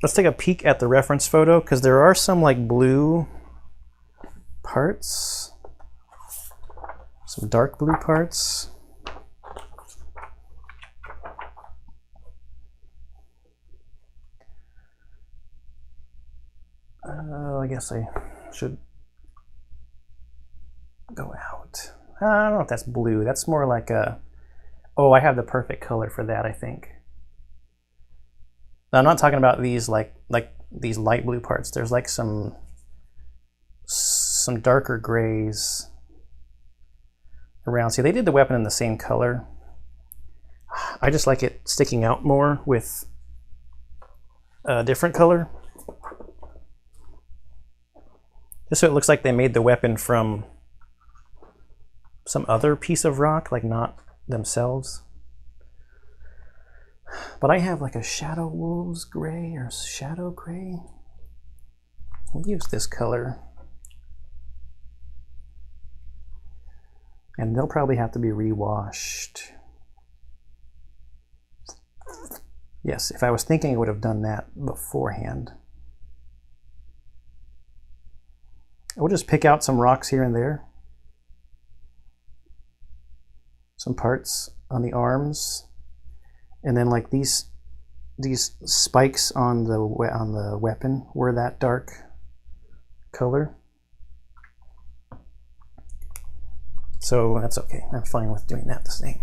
[SPEAKER 1] Let's take a peek at the reference photo, because there are some like blue parts, some dark blue parts. I guess I should go out. I don't know if that's blue. That's more like a, oh, I have the perfect color for that, I think. Now, I'm not talking about these like these light blue parts. There's like some darker grays around. See, they did the weapon in the same color. I just like it sticking out more with a different color. Just so it looks like they made the weapon from some other piece of rock, like not themselves. But I have like a Shadow Wolves gray or shadow gray. We'll use this color. And they'll probably have to be rewashed. Yes, if I was thinking I would have done that beforehand. We'll just pick out some rocks here and there. Some parts on the arms. And then like these spikes on the weapon were that dark color. So that's okay. I'm fine with doing that the same.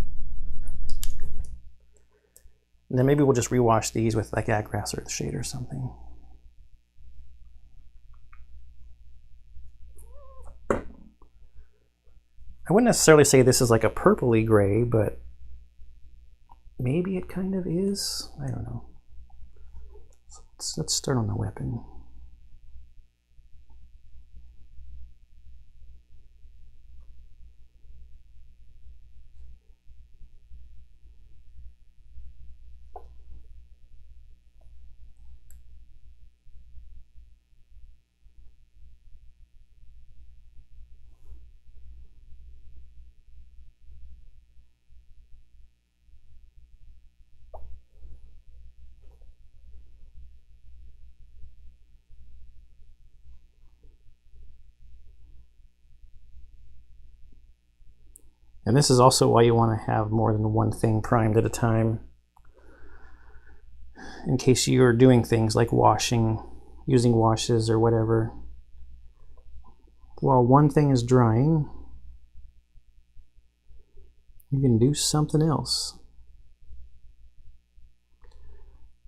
[SPEAKER 1] And then maybe we'll just rewash these with like Agrass Earth Shade or something. I wouldn't necessarily say this is like a purpley gray, but maybe it kind of is. I don't know. So let's start on the weapon. And this is also why you want to have more than one thing primed at a time, in case you're doing things like washing, using washes or whatever. While one thing is drying, you can do something else.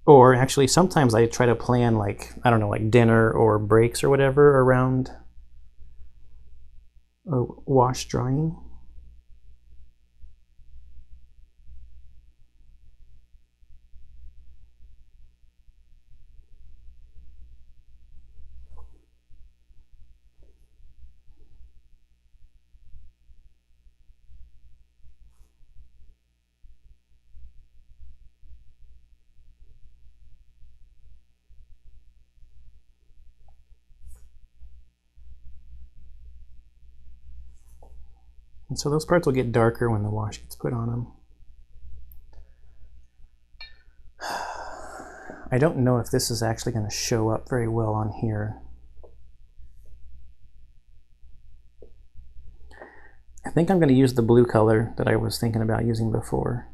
[SPEAKER 1] Or actually, sometimes I try to plan like, I don't know, like dinner or breaks or whatever around wash drying. And so those parts will get darker when the wash gets put on them. I don't know if this is actually going to show up very well on here. I think I'm going to use the blue color that I was thinking about using before.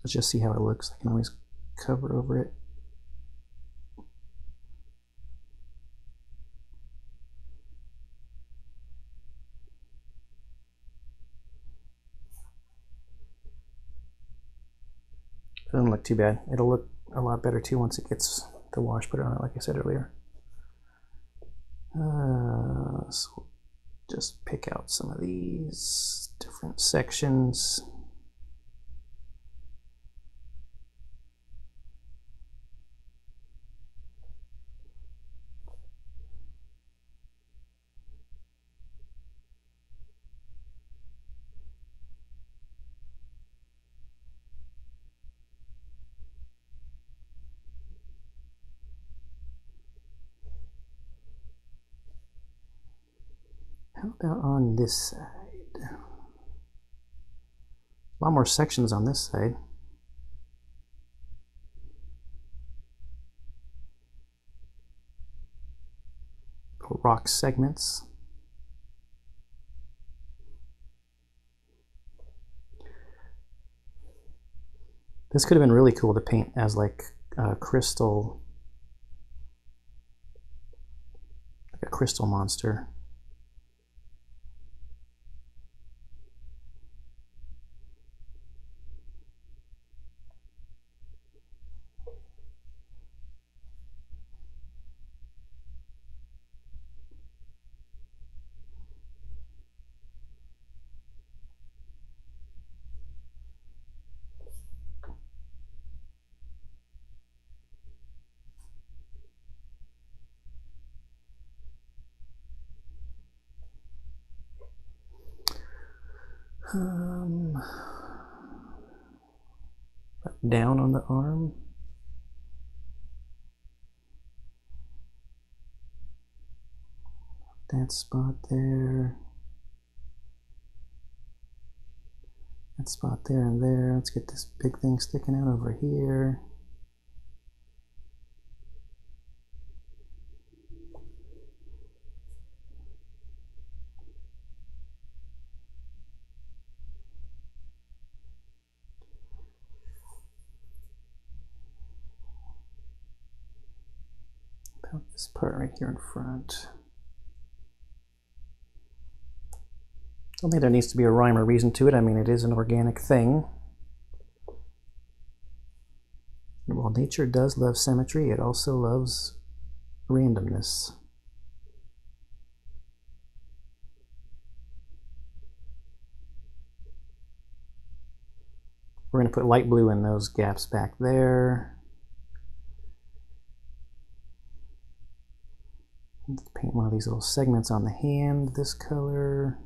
[SPEAKER 1] Let's just see how it looks. I can always cover over it. Doesn't look too bad. It'll look a lot better too once it gets the wash put on it, like I said earlier. So just pick out some of these different sections. How about on this side? A lot more sections on this side. Rock segments. This could have been really cool to paint as like a crystal, like a crystal monster. Down on the arm. That spot there. That spot there and there. Let's get this big thing sticking out over here. About this part right here in front. I don't think there needs to be a rhyme or reason to it. I mean, it is an organic thing. And while nature does love symmetry, it also loves randomness. We're going to put light blue in those gaps back there. Let's paint one of these little segments on the hand this color.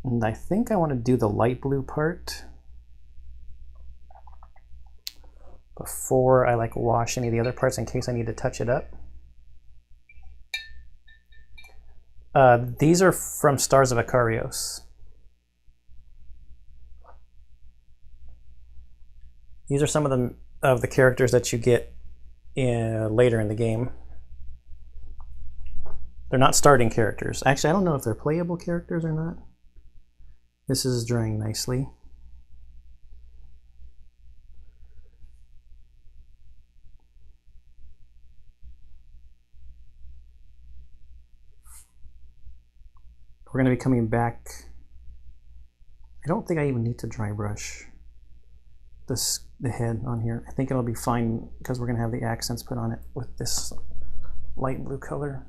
[SPEAKER 1] And I think I want to do the light blue part before I like wash any of the other parts in case I need to touch it up. These are from Stars of Akarios. These are some of the characters that you get later in the game. They're not starting characters. Actually, I don't know if they're playable characters or not. This is drying nicely. We're going to be coming back. I don't think I even need to dry brush the head on here. I think it'll be fine because we're going to have the accents put on it with this light blue color.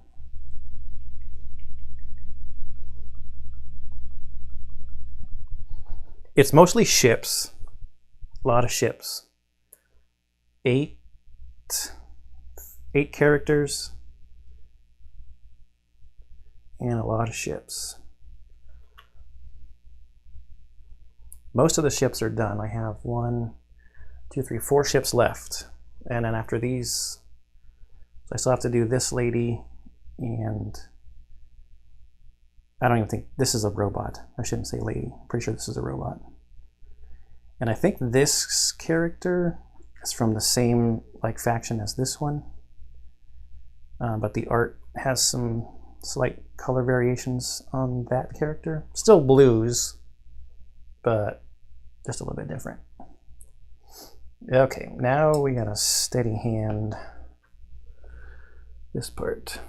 [SPEAKER 1] It's mostly ships, a lot of ships. Eight characters and a lot of ships. Most of the ships are done. I have 1, 2, 3, 4 ships left. And then after these, I still have to do this lady, and I don't even think this is a robot. I shouldn't say lady. I'm pretty sure this is a robot. And I think this character is from the same like faction as this one. But the art has some slight color variations on that character. Still blues, but just a little bit different. Okay, now we got a steady hand. This part.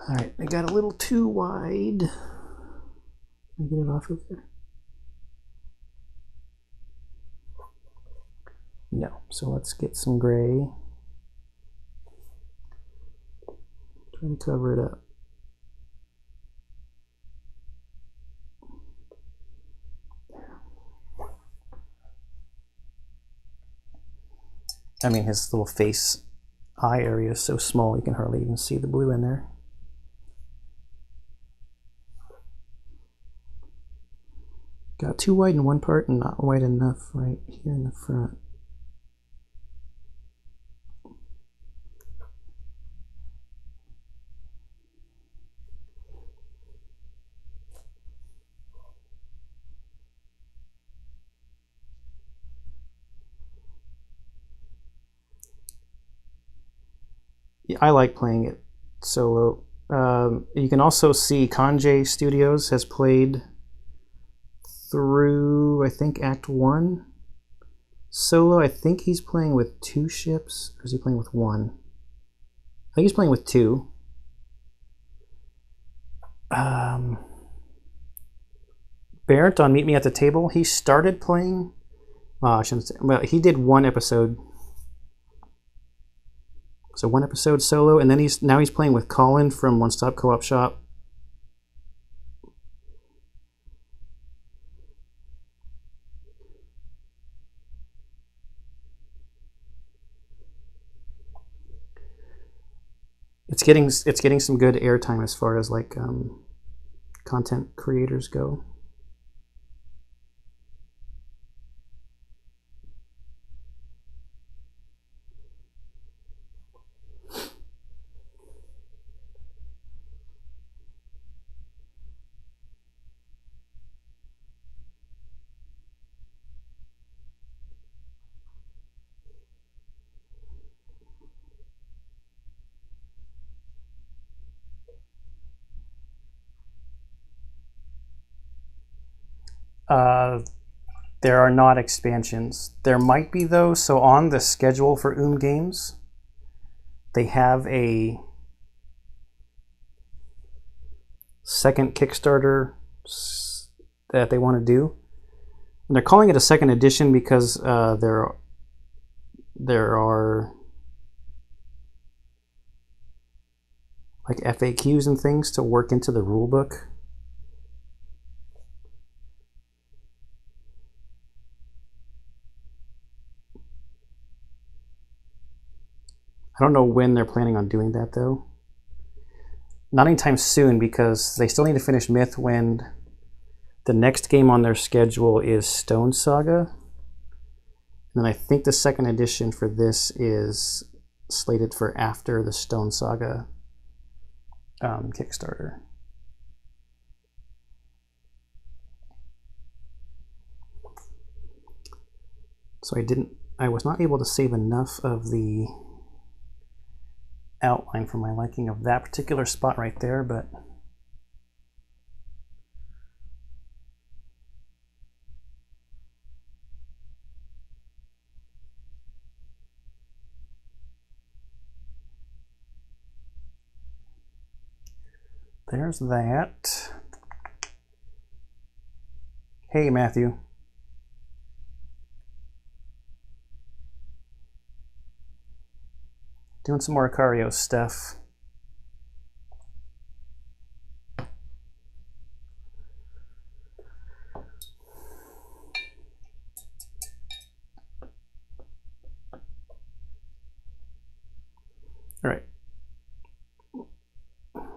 [SPEAKER 1] All right, I got a little too wide. Can I get it off of there? No, so let's get some gray. Try to cover it up. I mean, his little face eye area is so small you can hardly even see the blue in there. Got too white in one part and not white enough right here in the front. Yeah, I like playing it solo. You can also see Kanjay Studios has played through, I think, Act 1 solo. I think he's playing with 2 ships, or is he playing with 1? I think he's playing with 2. Barrett on Meet Me at the Table, he started playing, I shouldn't say, well, he did 1 episode. So 1 episode solo, and then he's playing with Colin from One Stop Co-op Shop. It's getting some good airtime as far as like content creators go. There are not expansions. There might be though. So on the schedule for Games, they have a second Kickstarter that they want to do, and they're calling it a second edition because there are like FAQs and things to work into the rule book. I don't know when they're planning on doing that though. Not anytime soon because they still need to finish Mythwind. The next game on their schedule is Stone Saga. And then I think the second edition for this is slated for after the Stone Saga Kickstarter. So I was not able to save enough of the outline for my liking of that particular spot right there, but there's that. Hey, Matthew. Doing some more Akarios stuff.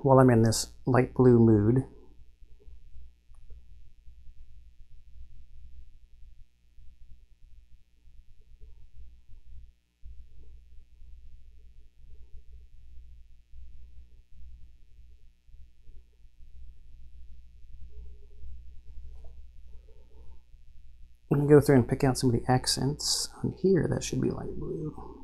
[SPEAKER 1] while I'm in this light blue mood, I'm going to go through and pick out some of the accents on here. That should be light blue.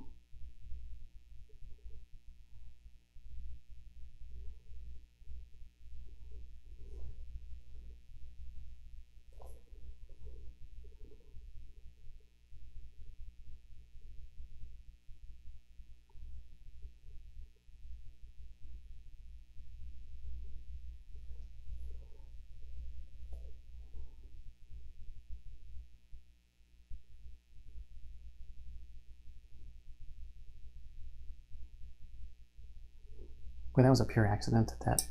[SPEAKER 1] Well, that was a pure accident that that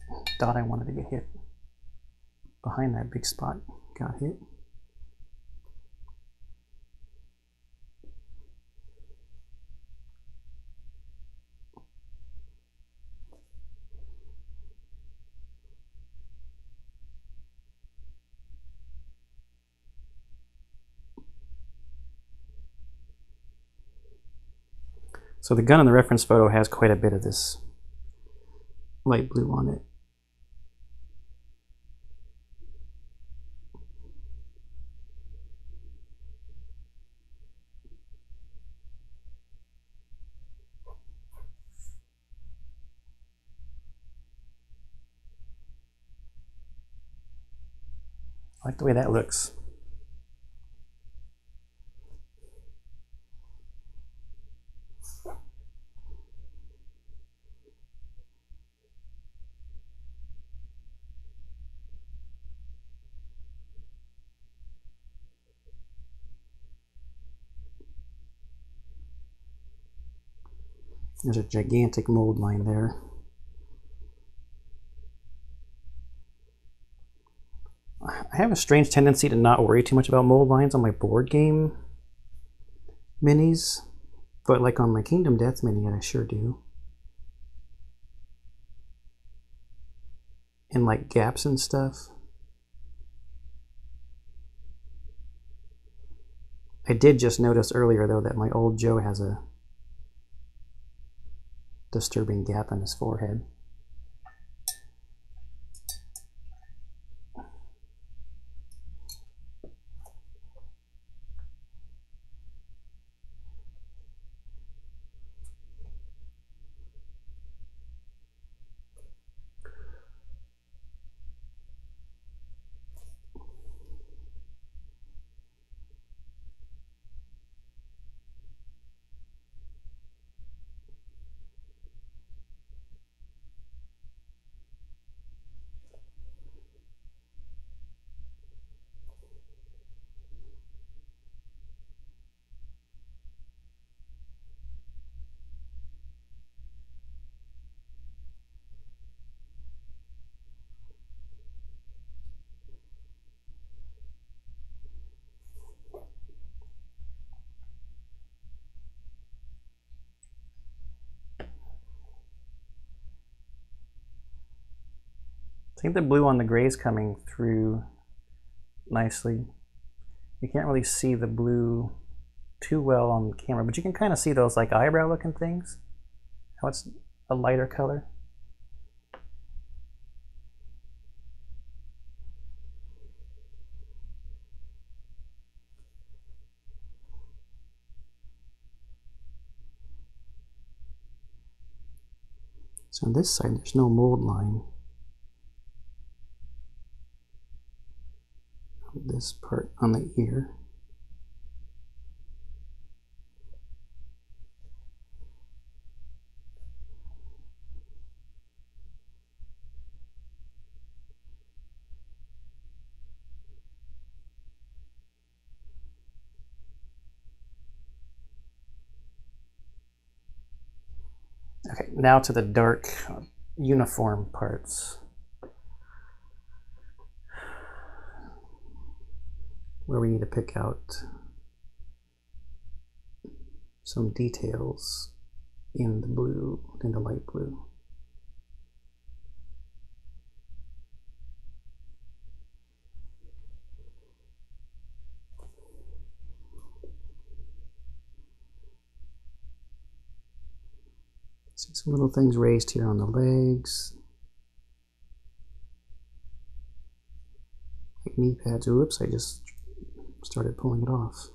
[SPEAKER 1] dot I wanted to get hit behind that big spot got hit. So the gun in the reference photo has quite a bit of this light blue on it. I like the way that looks. There's a gigantic mold line there. I have a strange tendency to not worry too much about mold lines on my board game minis, but like on my Kingdom Death mini, I sure do. And like gaps and stuff. I did just notice earlier though that my old Joe has a disturbing gap on his forehead. I think the blue on the gray is coming through nicely. You can't really see the blue too well on camera, but you can kind of see those like eyebrow looking things, how it's a lighter color. So on this side there's no mold line. This part on the ear. Okay, now to the dark uniform parts, where we need to pick out some details in the blue, in the light blue. See some little things raised here on the legs. Like knee pads. Oops, I just started pulling it off.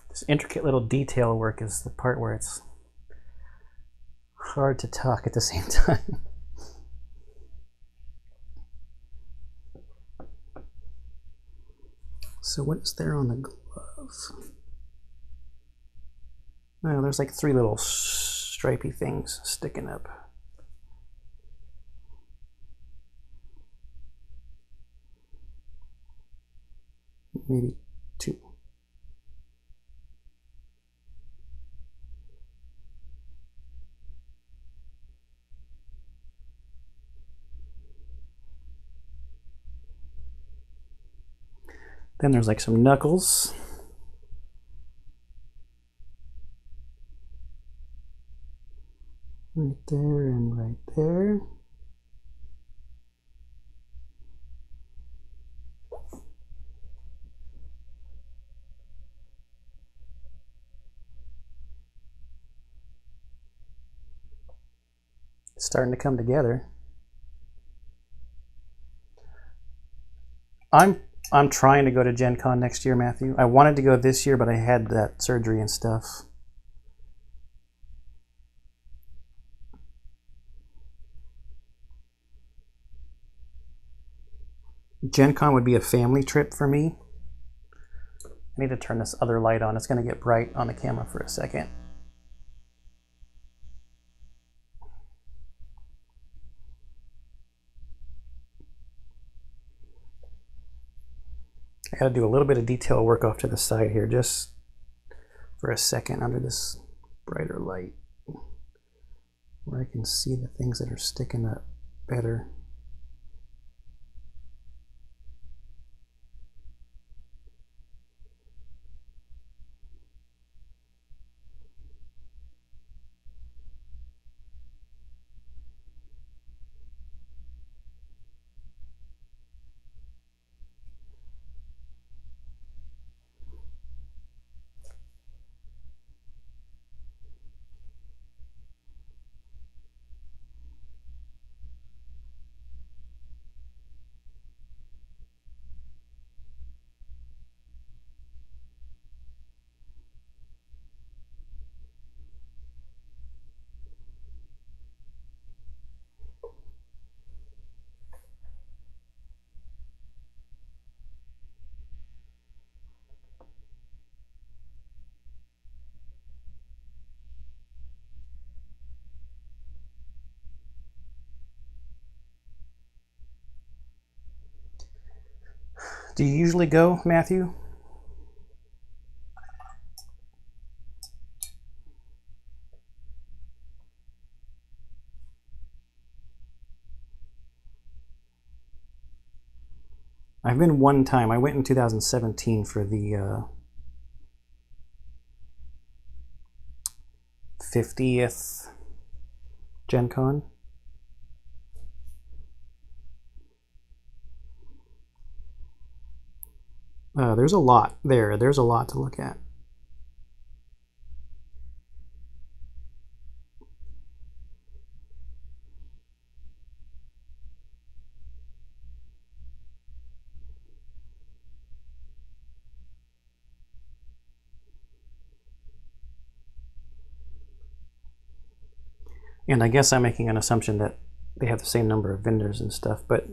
[SPEAKER 1] This intricate little detail work is the part where it's hard to talk at the same time. So what is there on the glove? Oh, there's like 3 little stripy things sticking up. Maybe 2. Then there's like some knuckles. Right there and right there. It's starting to come together. I'm trying to go to Gen Con next year, Matthew. I wanted to go this year, but I had that surgery and stuff. Gen Con would be a family trip for me. I need to turn this other light on. It's going to get bright on the camera for a second. I got to do a little bit of detail work off to the side here just for a second under this brighter light where I can see the things that are sticking up better. Do you usually go, Matthew? I've been one time. I went in 2017 for the 50th Gen Con. There's a lot there. There's a lot to look at. And I guess I'm making an assumption that they have the same number of vendors and stuff. But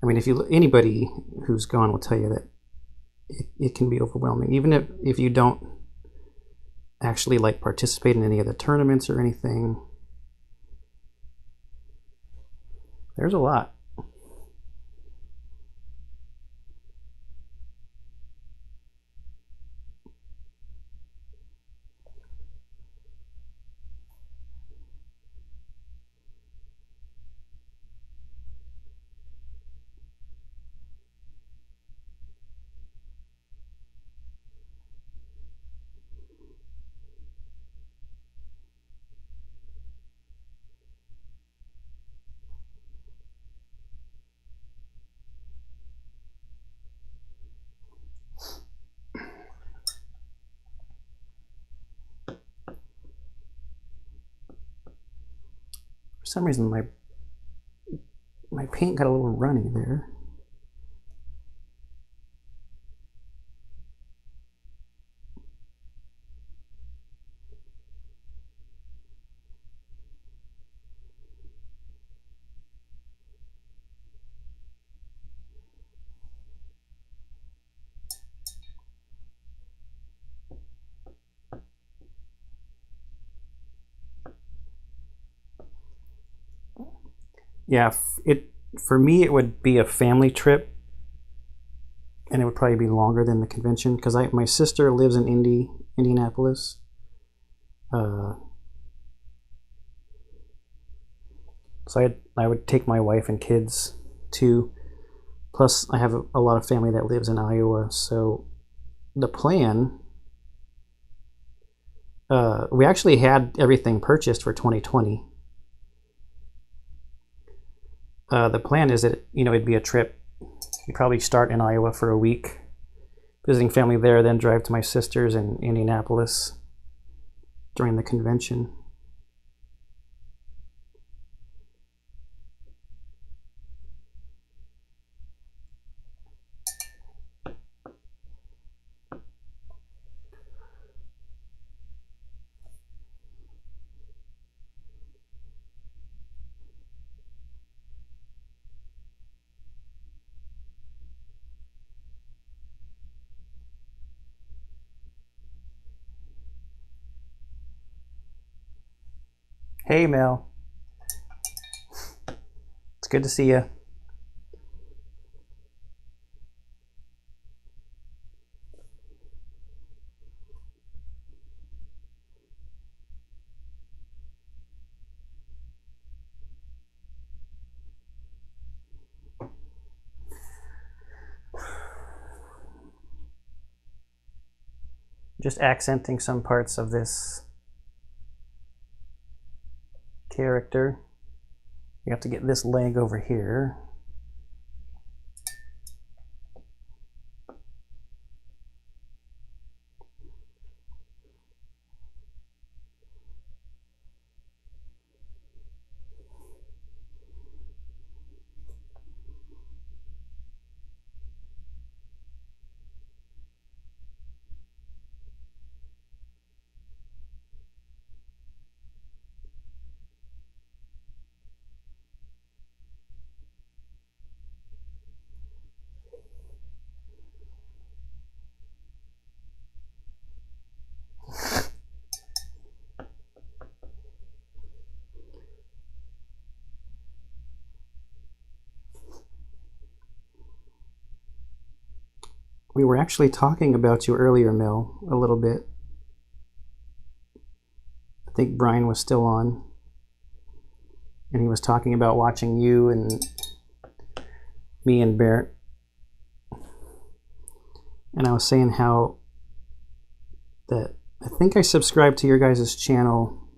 [SPEAKER 1] I mean, anybody who's gone will tell you that it can be overwhelming, even if you don't actually like participate in any of the tournaments or anything. There's a lot. For some reason, my paint got a little runny there. Yeah, for me it would be a family trip, and it would probably be longer than the convention because my sister lives in Indianapolis. So I would take my wife and kids too. Plus, I have a lot of family that lives in Iowa. So the plan, we actually had everything purchased for 2020. The plan is that it'd be a trip. You probably start in Iowa for a week, visiting family there, then drive to my sister's in Indianapolis during the convention. Hey, Mel. It's good to see you. Just accenting some parts of this character. You have to get this leg over here. We were actually talking about you earlier, Mel, a little bit. I think Brian was still on, and he was talking about watching you and me and Barrett. And I was saying how that I think I subscribed to your guys' channel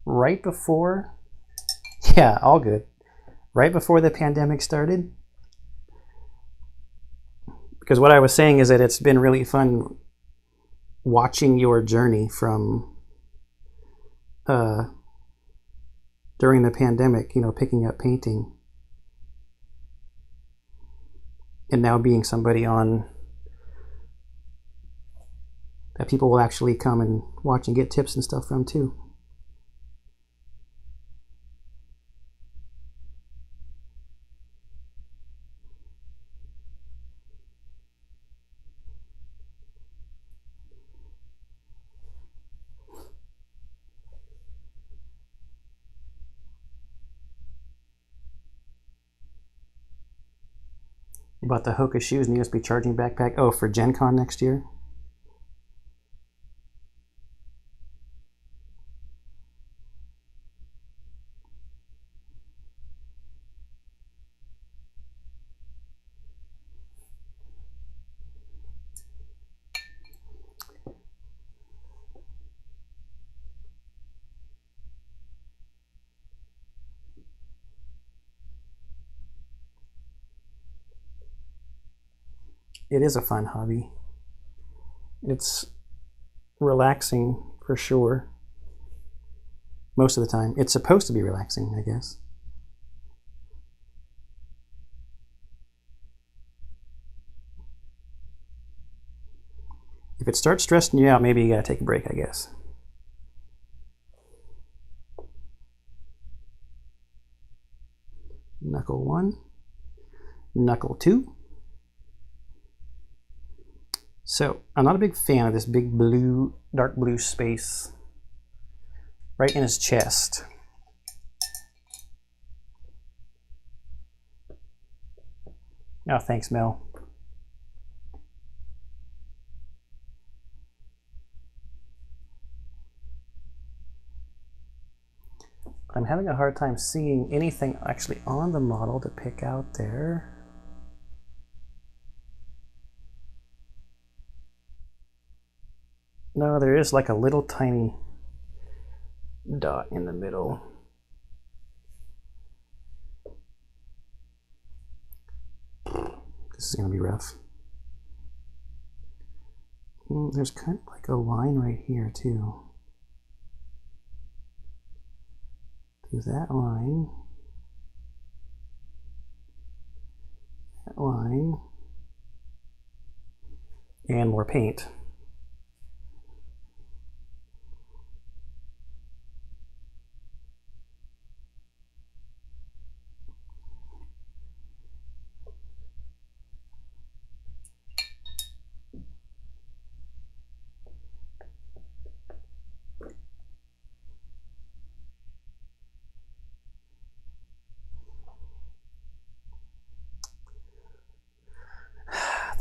[SPEAKER 1] right before, yeah, all good, right before the pandemic started. Because what I was saying is that it's been really fun watching your journey from during the pandemic, picking up painting, and now being somebody on that people will actually come and watch and get tips and stuff from too. Bought the Hoka shoes and USB charging backpack. Oh, for Gen Con next year? It is a fun hobby. It's relaxing for sure. Most of the time. It's supposed to be relaxing, I guess. If it starts stressing you out, maybe you gotta take a break, I guess. Knuckle 1, knuckle 2. So, I'm not a big fan of this big blue, dark blue space right in his chest. Oh, thanks, Mel. I'm having a hard time seeing anything actually on the model to pick out there. No, there is like a little tiny dot in the middle. This is going to be rough. There's kind of like a line right here too. Do that line. That line. And more paint.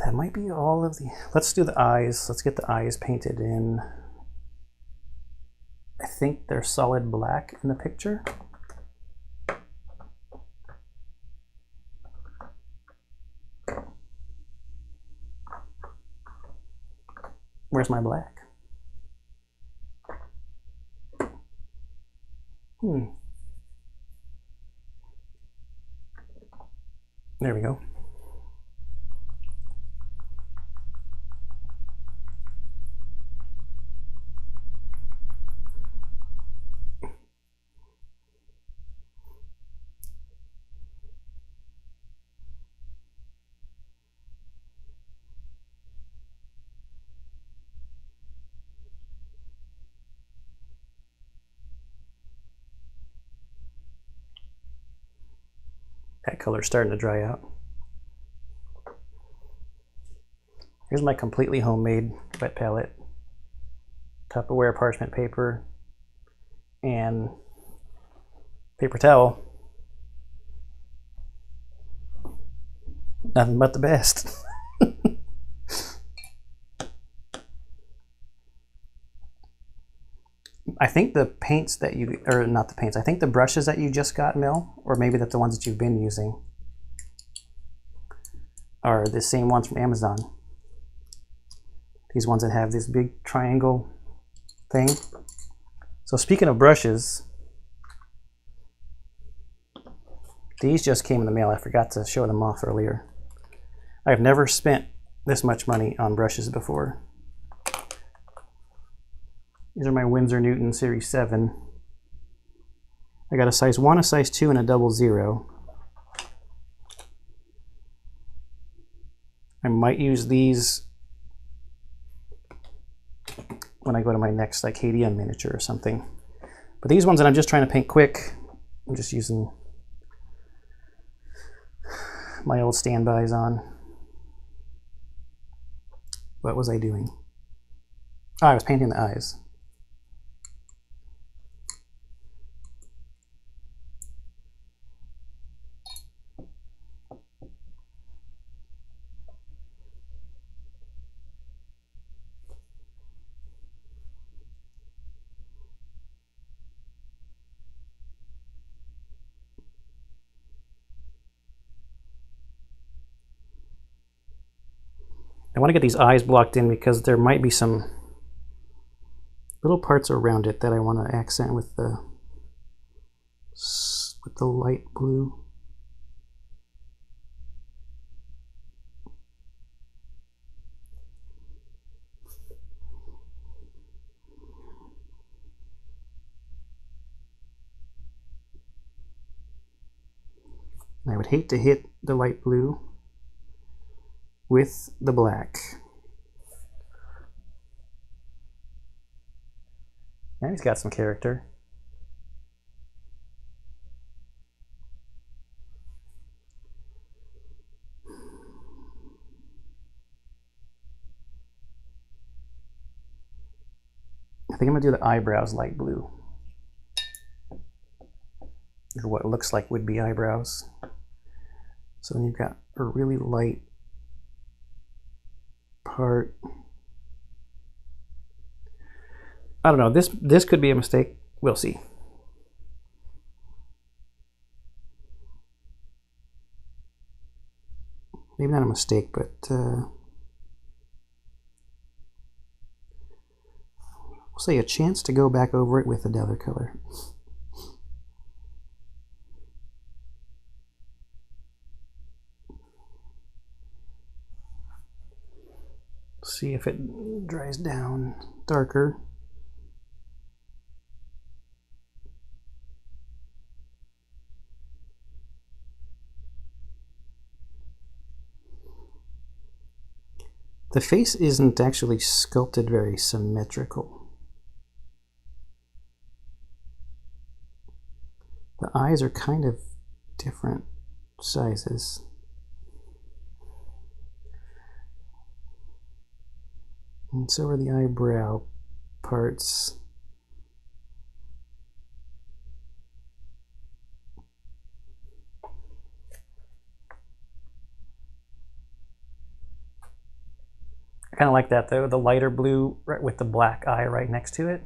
[SPEAKER 1] That might be all of the... Let's do the eyes. Let's get the eyes painted in. I think they're solid black in the picture. Where's my black? There we go. That color's starting to dry out. Here's my completely homemade wet palette. Tupperware parchment paper and paper towel. Nothing but the best. I think the paints that you, or not the paints, I think the brushes that you just got, Mel, or maybe that's the ones that you've been using, are the same ones from Amazon. These ones that have this big triangle thing. So speaking of brushes, these just came in the mail. I forgot to show them off earlier. I've never spent this much money on brushes before. These are my Winsor Newton Series 7. I got a size 1, a size 2, and a 00. I might use these when I go to my next like KDM miniature or something. But these ones that I'm just trying to paint quick, I'm just using my old standbys on. What was I doing? Oh, I was painting the eyes. I want to get these eyes blocked in because there might be some little parts around it that I want to accent with the light blue. I would hate to hit the light blue with the black. Now he's got some character. I think I'm gonna do the eyebrows light blue. Or what looks like would be eyebrows. So then you've got a really light part. I don't know, this could be a mistake. We'll see. Maybe not a mistake, but we'll say a chance to go back over it with another color. See if it dries down darker. The face isn't actually sculpted very symmetrical. The eyes are kind of different sizes. And so are the eyebrow parts. I kind of like that though, the lighter blue right with the black eye right next to it.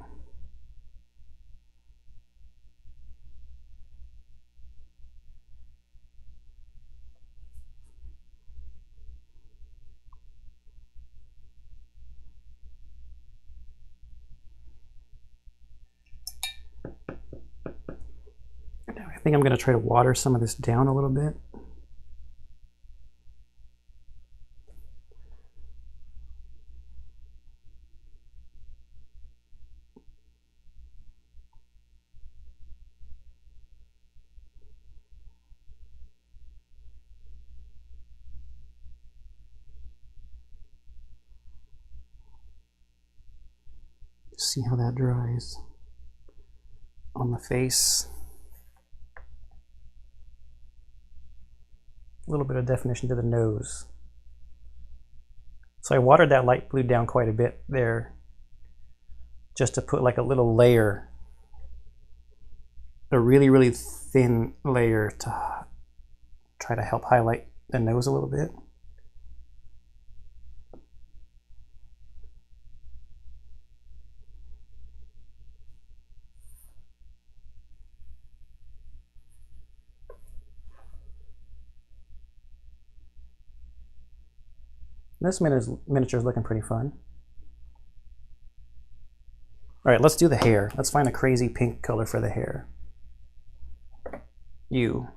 [SPEAKER 1] I think I'm going to try to water some of this down a little bit. See how that dries on the face. A little bit of definition to the nose. So I watered that light blue down quite a bit there, just to put like a little layer, a really, really thin layer to try to help highlight the nose a little bit. This miniature is looking pretty fun. All right, let's do the hair. Let's find a crazy pink color for the hair. You.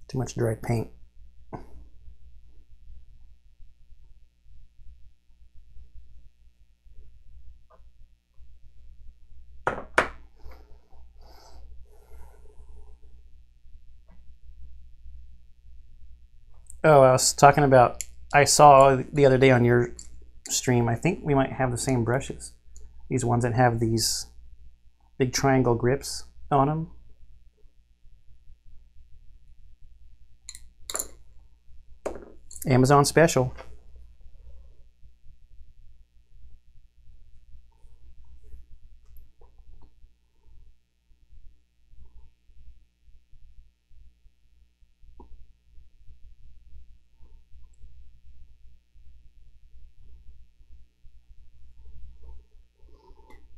[SPEAKER 1] Too much dry paint. Oh, I was talking about, I saw the other day on your stream, I think we might have the same brushes. These ones that have these big triangle grips on them. Amazon special.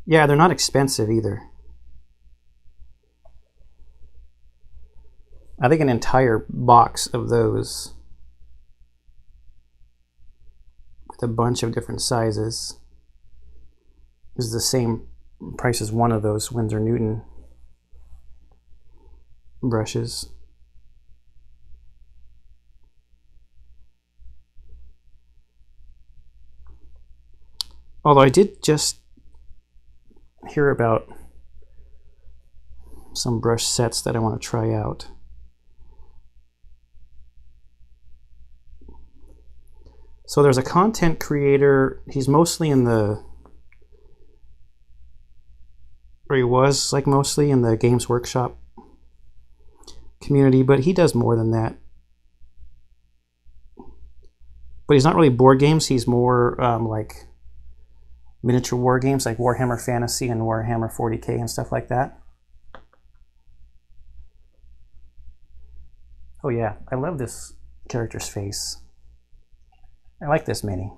[SPEAKER 1] Yeah, they're not expensive either. I think an entire box of those with a bunch of different sizes is the same price as one of those Winsor Newton brushes. Although I did just hear about some brush sets that I want to try out. So there's a content creator, he's mostly in the, or he was like mostly in the Games Workshop community, but he does more than that. But he's not really board games, he's more like miniature war games like Warhammer Fantasy and Warhammer 40k and stuff like that. Oh yeah, I love this character's face. I like this mini.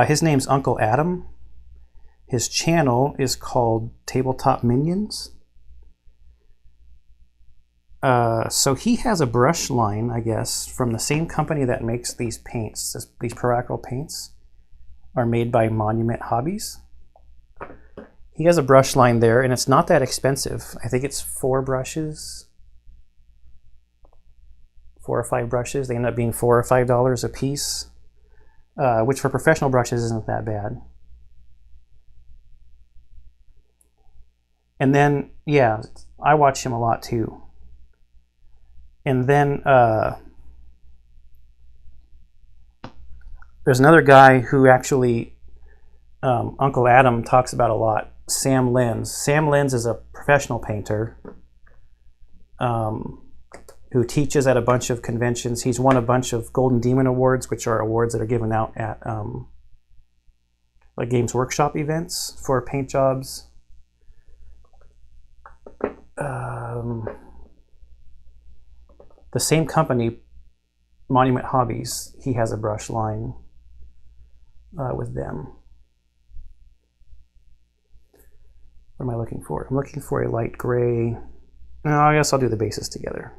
[SPEAKER 1] His name's Uncle Adam. His channel is called Tabletop Minions. So he has a brush line, I guess, from the same company that makes these paints. These Paracryl paints are made by Monument Hobbies. He has a brush line there, and it's not that expensive. I think it's 4 brushes. 4 or 5 brushes. They end up being $4 or $5 a piece, which for professional brushes isn't that bad. And then, yeah, I watch him a lot too. And then there's another guy who actually Uncle Adam talks about a lot, Sam Lenz. Sam Lenz is a professional painter who teaches at a bunch of conventions. He's won a bunch of Golden Demon Awards, which are awards that are given out at like Games Workshop events for paint jobs. The same company, Monument Hobbies, he has a brush line with them. What am I looking for? I'm looking for a light gray. No, I guess I'll do the bases together.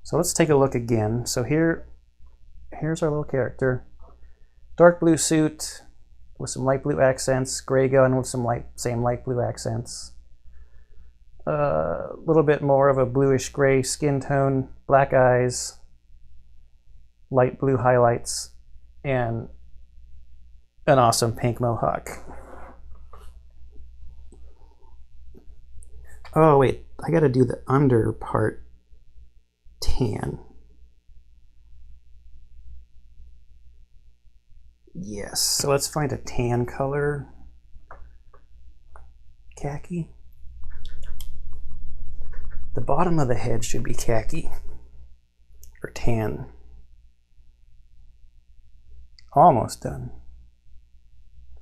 [SPEAKER 1] So let's take a look again. So here's our little character. Dark blue suit with some light blue accents, gray gun with some same light blue accents. A little bit more of a bluish gray skin tone, black eyes, light blue highlights, and an awesome pink mohawk. Oh wait, I gotta do the under part tan. Yes, so let's find a tan color. Khaki. The bottom of the head should be khaki or tan. Almost done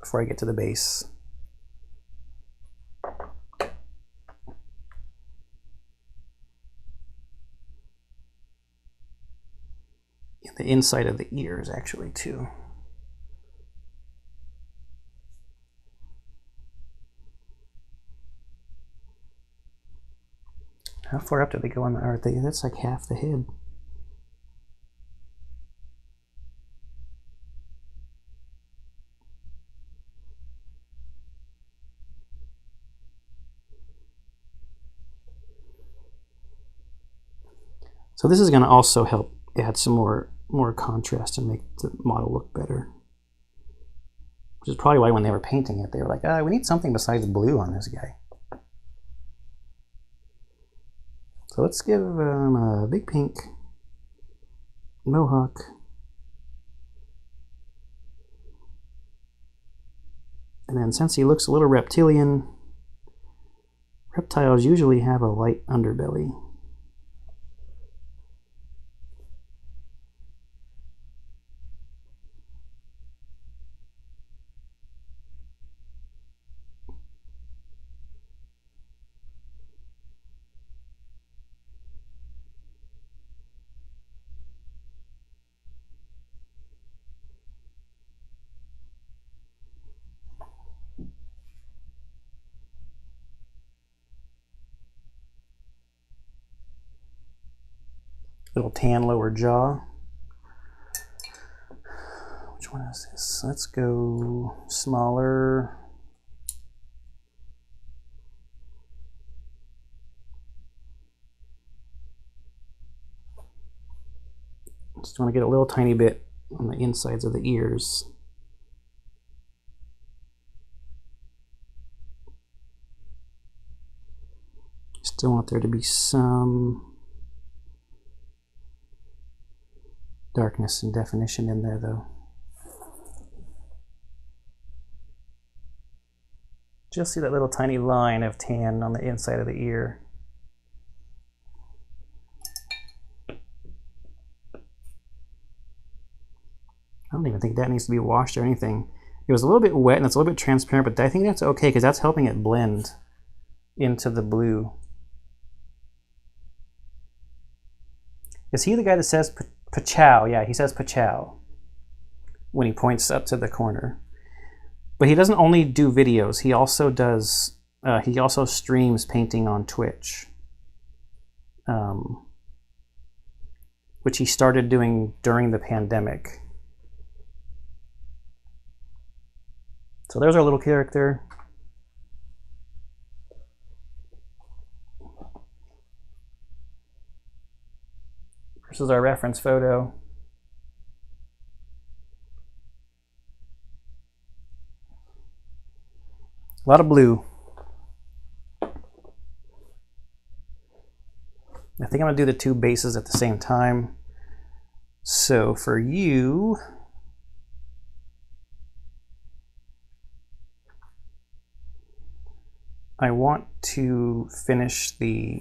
[SPEAKER 1] before I get to the base. And the inside of the ears actually too. How far up do they go on the art? That's like half the head. So this is going to also help add some more contrast and make the model look better. Which is probably why when they were painting it, they were like, we need something besides blue on this guy. So let's give him a big pink mohawk. And then since he looks a little reptilian, reptiles usually have a light underbelly. little tan lower jaw. Which one is this? Let's go smaller. Just want to get a little tiny bit on the insides of the ears. Still want there to be some darkness and definition in there though. Just see that little tiny line of tan on the inside of the ear. I don't even think that needs to be washed or anything. It was a little bit wet and it's a little bit transparent, but I think that's okay because that's helping it blend into the blue. Is he the guy that says Pachow? Yeah, he says Pachow when he points up to the corner. But he doesn't only do videos. He also does. He also streams painting on Twitch, which he started doing during the pandemic. So there's our little character. This is our reference photo. A lot of blue. I think I'm going to do the two bases at the same time. So for you, I want to finish the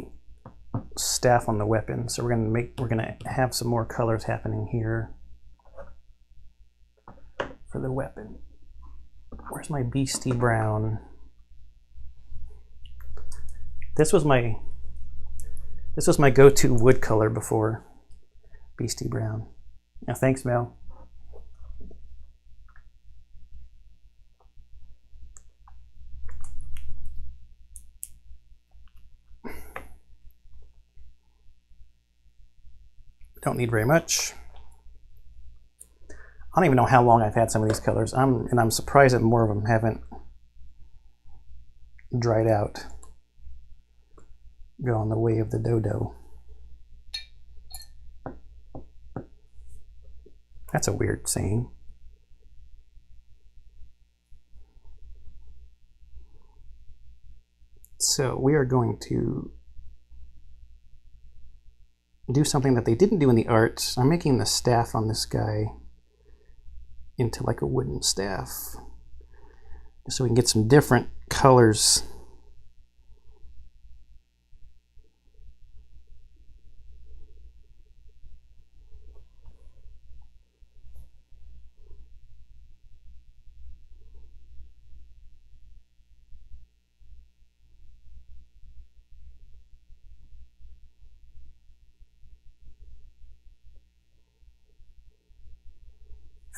[SPEAKER 1] staff on the weapon. So we're going to have some more colors happening here for the weapon. Where's my beastie brown? This was my go-to wood color before beastie brown. Yeah, thanks, Mel. Don't need very much. I don't even know how long I've had some of these colors. I'm surprised that more of them haven't dried out. Go on the way of the dodo. That's a weird saying. So we are going to do something that they didn't do in the art. I'm making the staff on this guy into like a wooden staff, so we can get some different colors.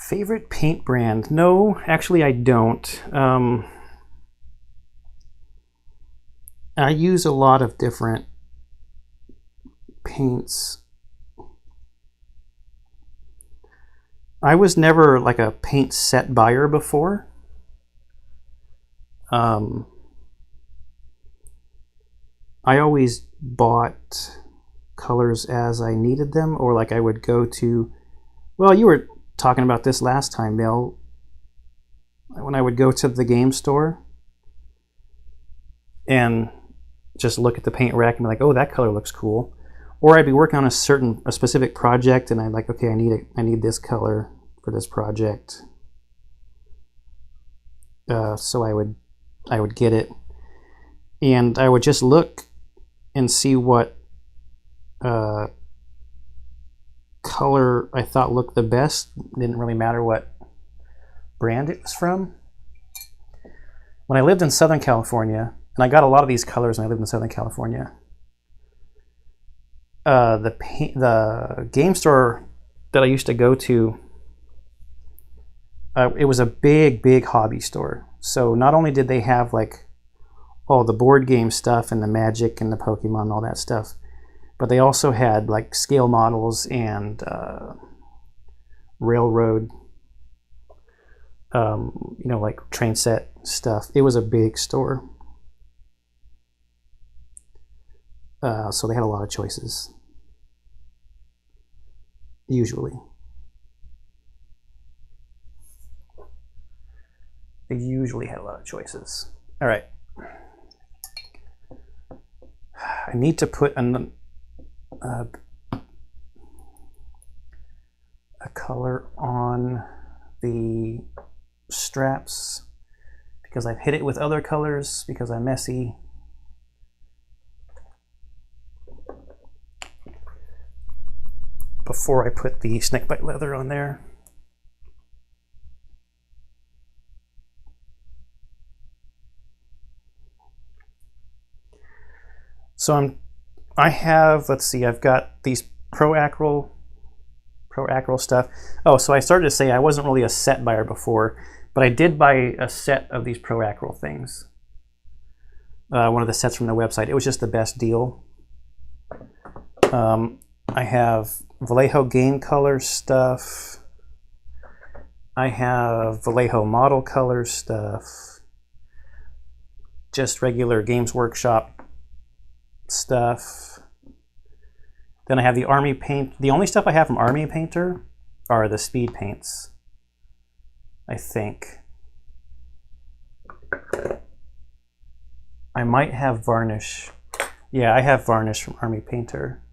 [SPEAKER 1] Favorite paint brand? No, actually I don't. I use a lot of different paints. I was never like a paint set buyer before. I always bought colors as I needed them, or like I would go to, well, you were talking about this last time, Bill, when I would go to the game store and just look at the paint rack and be like, oh, that color looks cool. Or I'd be working on a specific project and I'd like, okay, I need this color for this project. So I would get it, and I would just look and see what color I thought looked the best. It didn't really matter what brand it was from. When I lived in Southern California, and I got a lot of these colors when I lived in Southern California, the game store that I used to go to, it was a big hobby store. So not only did they have like all the board game stuff and the Magic and the Pokemon and all that stuff, But they also had like scale models and railroad, you know, like train set stuff. It was a big store. So they had a lot of choices. Usually. They usually had a lot of choices. All right. I need to put a color on the straps because I've hit it with other colors because I'm messy. Before I put the snakebite leather on there. So I have, let's see, I've got these Pro Acryl stuff. Oh, so I started to say I wasn't really a set buyer before, but I did buy a set of these Pro Acryl things. One of the sets from the website. It was just the best deal. I have Vallejo game color stuff. I have Vallejo model color stuff. Just regular Games Workshop stuff. Then I have the Army paint. The only stuff I have from Army Painter are the speed paints, I think. I might have varnish. Yeah, I have varnish from Army Painter.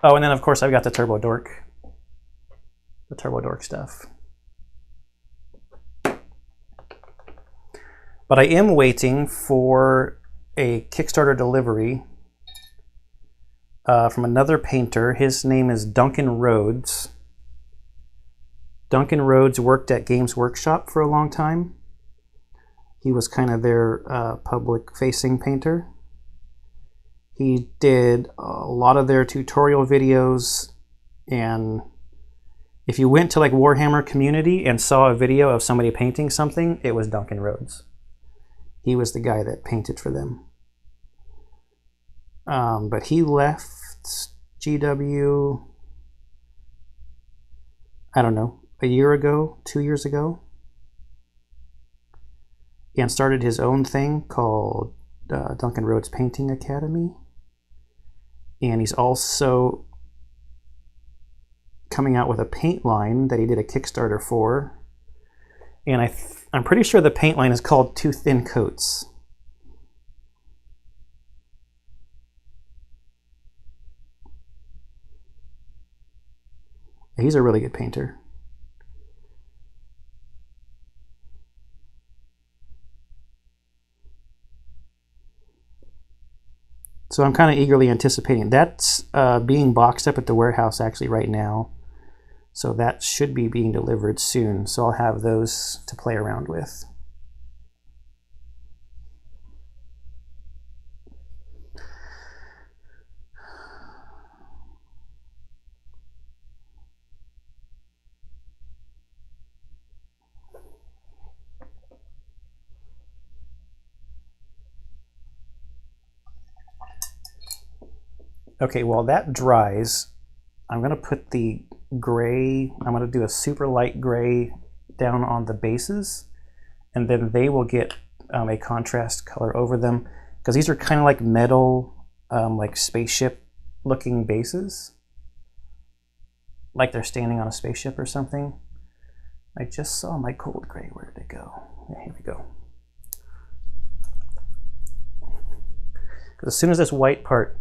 [SPEAKER 1] Oh, and then of course I've got the Turbo Dork. The Turbo Dork stuff. But I am waiting for a Kickstarter delivery from another painter. His name is Duncan Rhodes. Duncan Rhodes worked at Games Workshop for a long time. He was kind of their public-facing painter. He did a lot of their tutorial videos, and if you went to like Warhammer Community and saw a video of somebody painting something, it was Duncan Rhodes. He was the guy that painted for them. But he left GW, I don't know, a year ago, 2 years ago, and started his own thing called Duncan Rhodes Painting Academy. And he's also coming out with a paint line that he did a Kickstarter for. And I'm pretty sure the paint line is called Too Thin Coats. He's a really good painter. So I'm kind of eagerly anticipating. That's being boxed up at the warehouse actually right now. So that should be being delivered soon. So I'll have those to play around with. Okay, while that dries, I'm going to put the gray, I'm going to do a super light gray down on the bases, and then they will get a contrast color over them, because these are kind of like metal, like spaceship looking bases, like they're standing on a spaceship or something. I just saw my cold gray. Where did it go? Yeah, here we go. Because as soon as this white part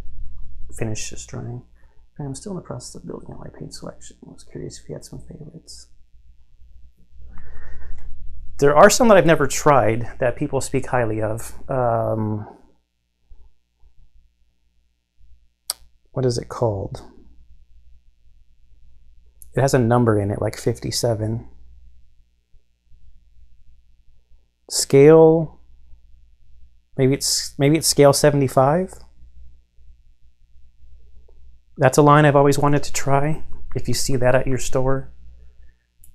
[SPEAKER 1] finishes drying, I'm still in the process of building out my paint selection. I was curious if you had some favorites. There are some that I've never tried that people speak highly of. What is it called? It has a number in it, like 57. Scale, maybe it's scale 75. That's a line I've always wanted to try. If you see that at your store.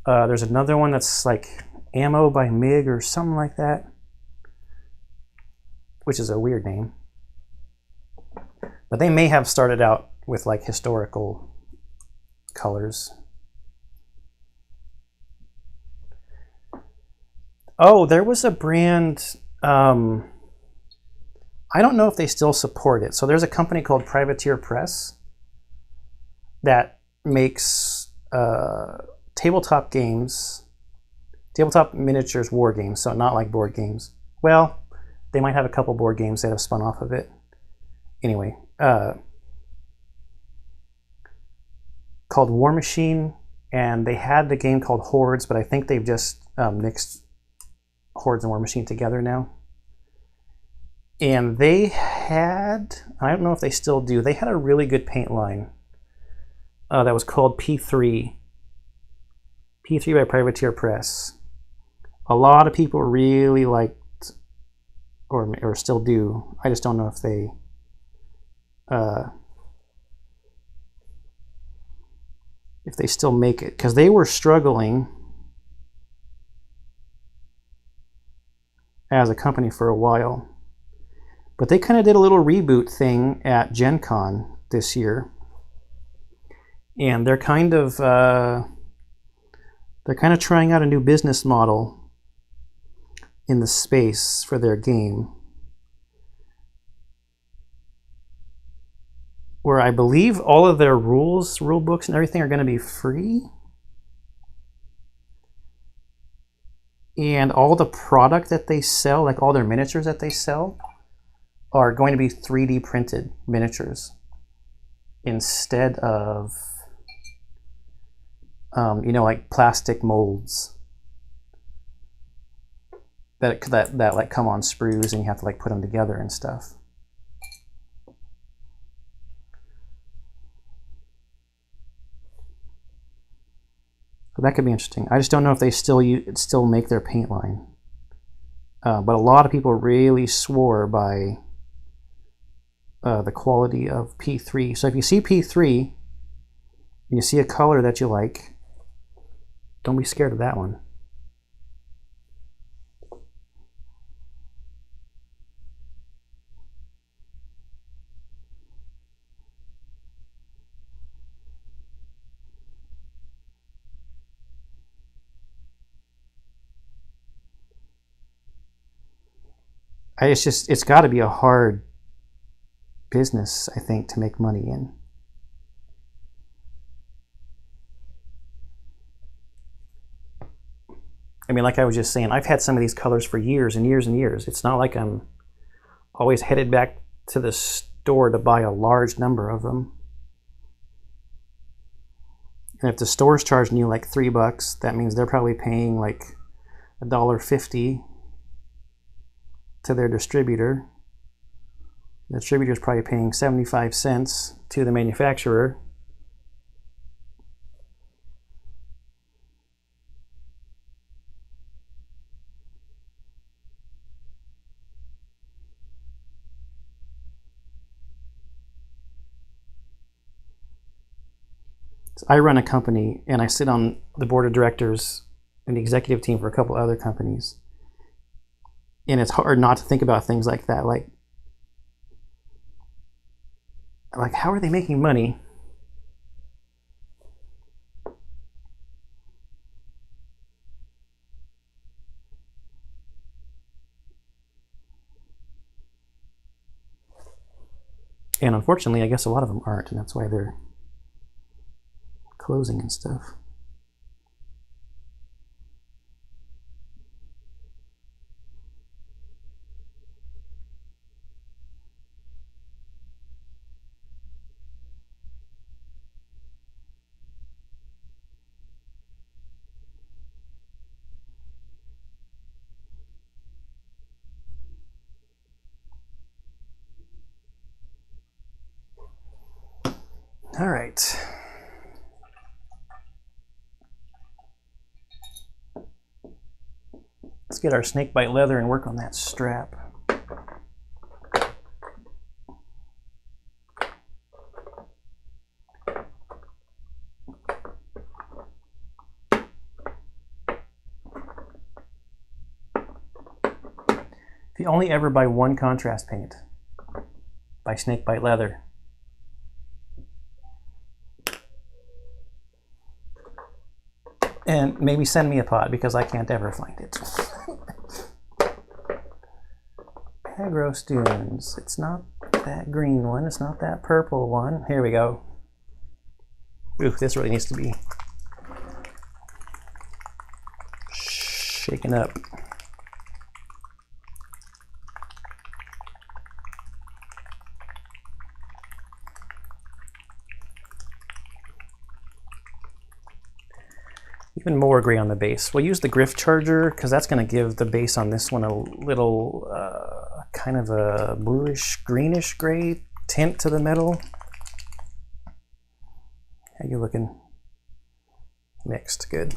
[SPEAKER 1] There's another one that's like Ammo by MIG or something like that, which is a weird name. But they may have started out with like historical colors. Oh, there was a brand, I don't know if they still support it. So there's a company called Privateer Press that makes tabletop games, tabletop miniatures war games, so not like board games. Well, they might have a couple board games that have spun off of it. Anyway, called War Machine, and they had the game called Hordes, but I think they've just mixed Hordes and War Machine together now. And they had, I don't know if they still do, they had a really good paint line that was called P3 by Privateer Press. A lot of people really liked, or still do. I just don't know if they still make it, because they were struggling as a company for a while. But they kind of did a little reboot thing at Gen Con this year, and they're kind of trying out a new business model in the space for their game, where I believe all of their rule books and everything are going to be free, and all the product that they sell, like all their miniatures that they sell, are going to be 3D printed miniatures instead of like plastic molds that like come on sprues and you have to like put them together and stuff. So that could be interesting. I just don't know if they still make their paint line. But a lot of people really swore by the quality of P3. So if you see P3 and you see a color that you like, don't be scared of that one. It's got to be a hard business, I think, to make money in. I mean, like I was just saying, I've had some of these colors for years and years and years. It's not like I'm always headed back to the store to buy a large number of them. And if the store's charging you like $3, that means they're probably paying like $1.50 to their distributor. The distributor is probably paying 75 cents to the manufacturer. So I run a company and I sit on the board of directors and the executive team for a couple other companies. And it's hard not to think about things like that, like how are they making money? And unfortunately, I guess a lot of them aren't, and that's why they're closing and stuff. All right. Let's get our snakebite leather and work on that strap. If you only ever buy one contrast paint, buy snakebite leather. And maybe send me a pod because I can't ever find it. Akarios Dunes. It's not that green one. It's not that purple one. Here we go. Ooh, this really needs to be shaken up. Even more gray on the base. We'll use the Griff Charger because that's going to give the base on this one a little kind of a bluish, greenish gray tint to the metal. How you looking? Mixed, good.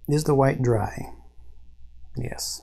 [SPEAKER 1] Is the white dry? Yes.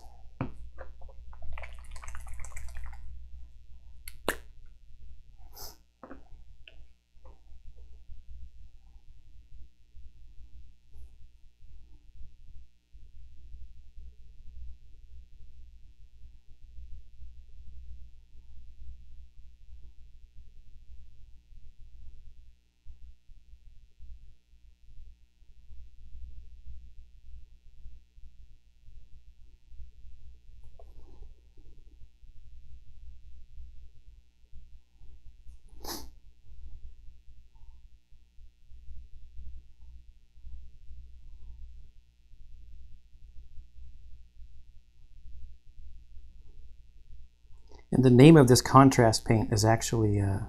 [SPEAKER 1] And the name of this contrast paint is actually, how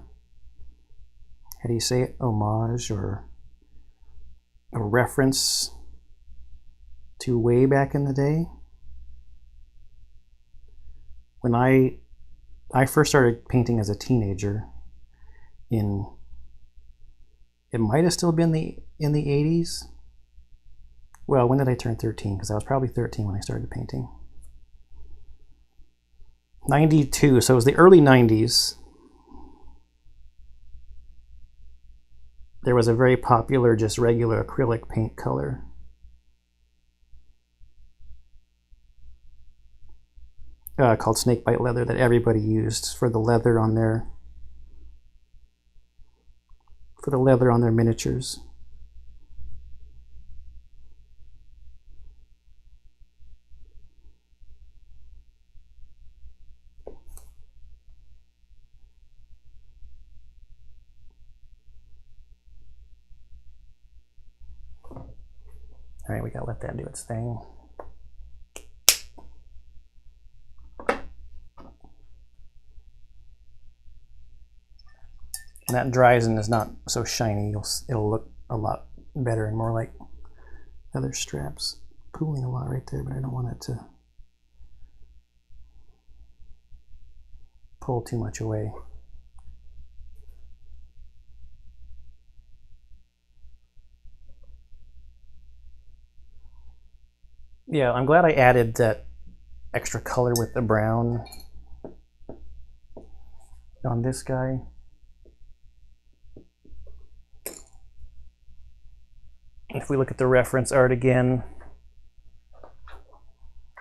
[SPEAKER 1] do you say it? Homage or a reference to way back in the day. When I first started painting as a teenager it might have still been in the 80s. Well, when did I turn 13? Because I was probably 13 when I started painting. 92, so it was the early 90s. There was a very popular, just regular acrylic paint color. Called snakebite leather that everybody used for the leather on their miniatures. All right, we gotta let that do its thing. And that dries and is not so shiny. It'll look a lot better and more like leather straps. Pooling a lot right there, but I don't want it to pull too much away. Yeah, I'm glad I added that extra color with the brown on this guy. If we look at the reference art again,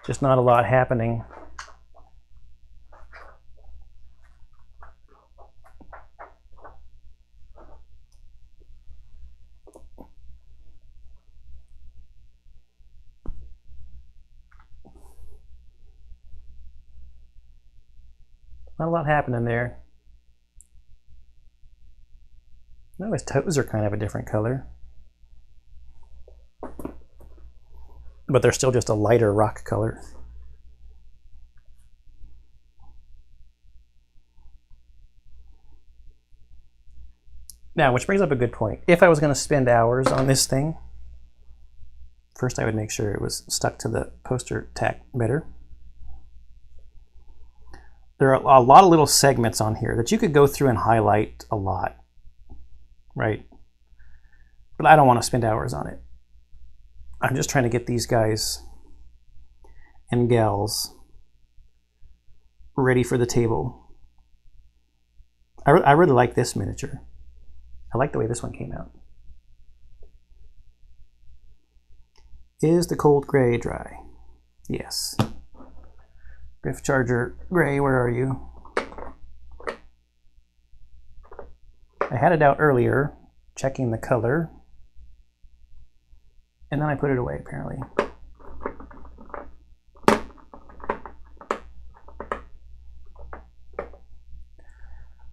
[SPEAKER 1] just not a lot happening. Not a lot happening there. No, his toes are kind of a different color. But they're still just a lighter rock color. Now, which brings up a good point. If I was going to spend hours on this thing, first I would make sure it was stuck to the poster tack better. There are a lot of little segments on here that you could go through and highlight a lot, right? But I don't want to spend hours on it. I'm just trying to get these guys and gals ready for the table. I really like this miniature. I like the way this one came out. Is the cold gray dry? Yes. Griff Charger Gray, where are you? I had it out earlier, checking the color. And then I put it away, apparently.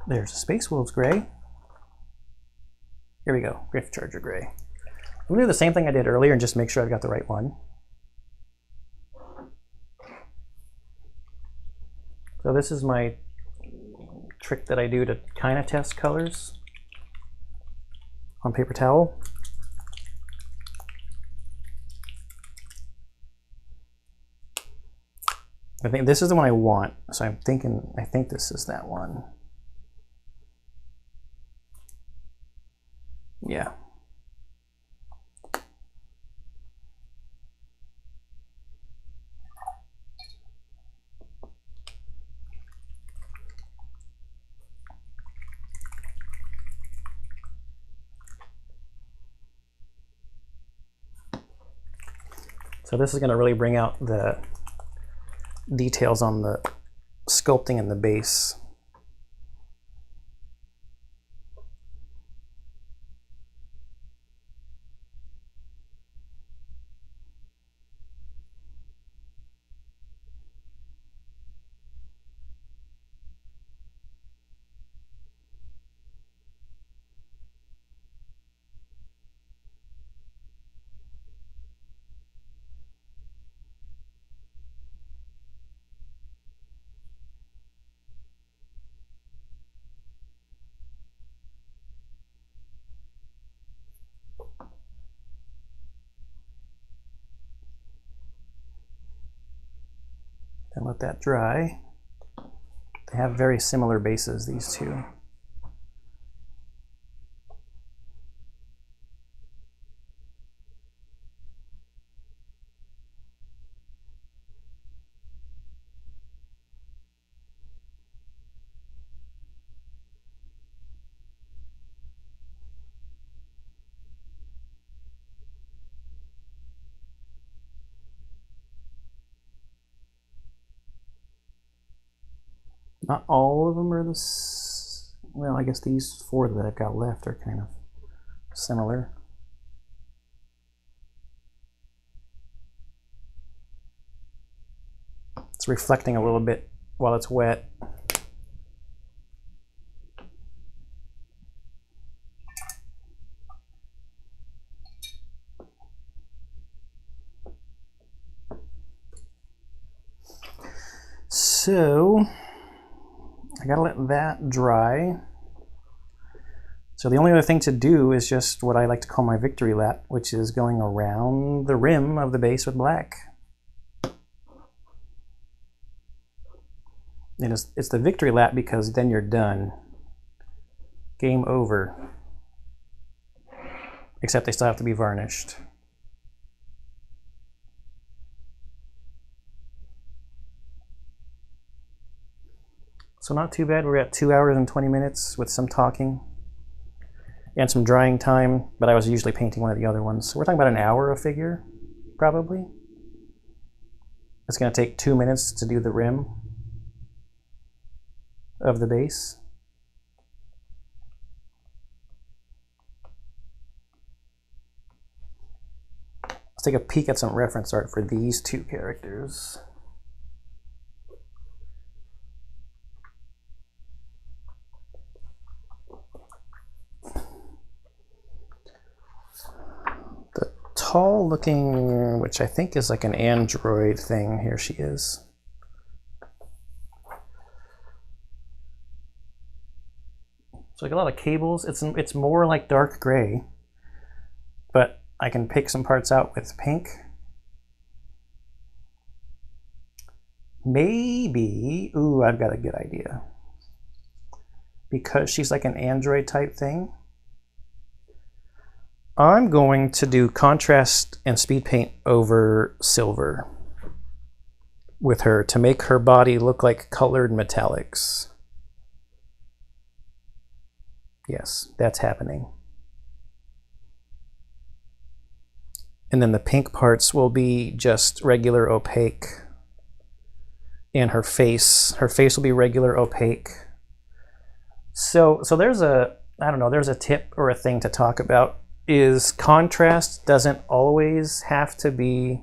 [SPEAKER 1] There's a Space Wolves gray. Here we go, Griff Charger gray. I'm gonna do the same thing I did earlier and just make sure I've got the right one. So this is my trick that I do to kind of test colors on paper towel. I think this is the one I want, so I think this is that one. Yeah. So this is going to really bring out the details on the sculpting and the base. And let that dry. They have very similar bases, these two. Not all of them are this. Well, I guess these four that I've got left are kind of similar. It's reflecting a little bit while it's wet. So I gotta let that dry. So the only other thing to do is just what I like to call my victory lap, which is going around the rim of the base with black. And it's the victory lap because then you're done. Game over. Except they still have to be varnished. So not too bad. We're at 2 hours and 20 minutes with some talking and some drying time, but I was usually painting one of the other ones. So we're talking about an hour a figure, probably. It's going to take 2 minutes to do the rim of the base. Let's take a peek at some reference art for these two characters. Tall looking, which I think is like an android thing. Here she is. So like a lot of cables. It's more like dark gray, but I can pick some parts out with pink. Maybe, ooh, I've got a good idea. Because she's like an android type thing, I'm going to do contrast and speed paint over silver with her to make her body look like colored metallics. Yes, that's happening. And then the pink parts will be just regular opaque. And her face will be regular opaque. So there's a, I don't know, there's a tip or a thing to talk about is contrast doesn't always have to be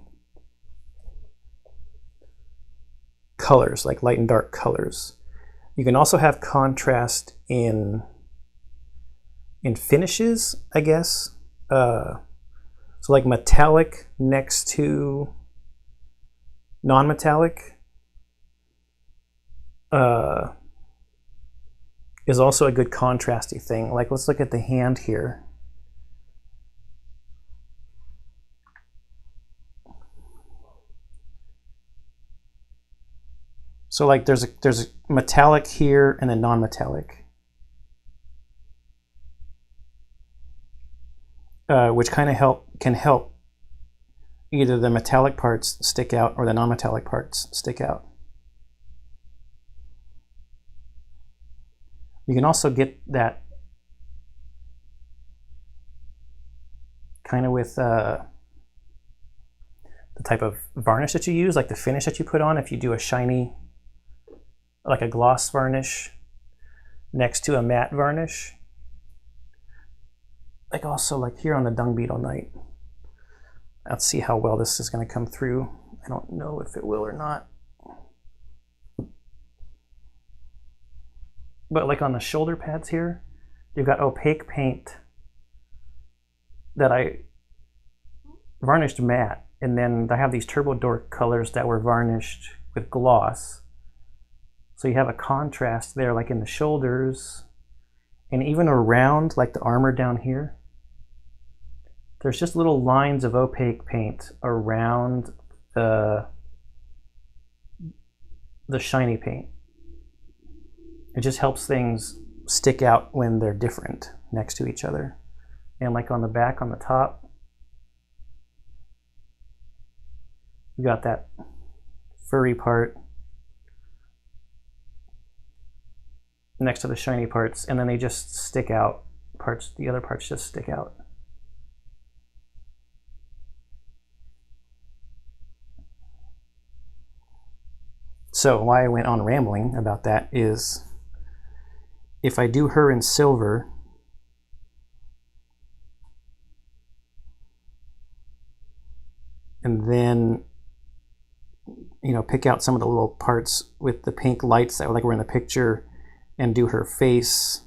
[SPEAKER 1] colors, like light and dark colors. You can also have contrast in finishes, I guess. So like metallic next to non-metallic is also a good contrasty thing. Like, let's look at the hand here. So like there's a metallic here and a non-metallic, which kind of can help either the metallic parts stick out or the non-metallic parts stick out. You can also get that kind of with the type of varnish that you use, like the finish that you put on. If you do a shiny, like a gloss varnish next to a matte varnish, like also like here on the dung beetle night. Let's see how well this is going to come through. I don't know if it will or not. But like on the shoulder pads here, you've got opaque paint that I varnished matte, and then I have these Turbo Dork colors that were varnished with gloss. So you have a contrast there, like in the shoulders, and even around like the armor down here. There's just little lines of opaque paint around the shiny paint. It just helps things stick out when they're different next to each other. And like on the back, on the top, you got that furry part next to the shiny parts, and then they just stick out. The other parts just stick out. So why I went on rambling about that is, if I do her in silver, and then, you know, pick out some of the little parts with the pink lights that like were in the picture and do her face,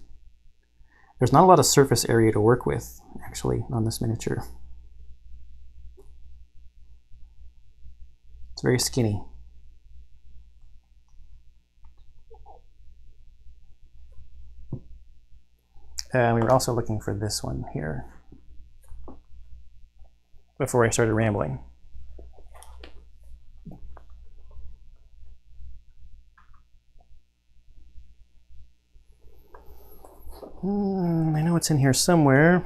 [SPEAKER 1] there's not a lot of surface area to work with actually on this miniature. It's very skinny. We were also looking for this one here before I started rambling. I know it's in here somewhere.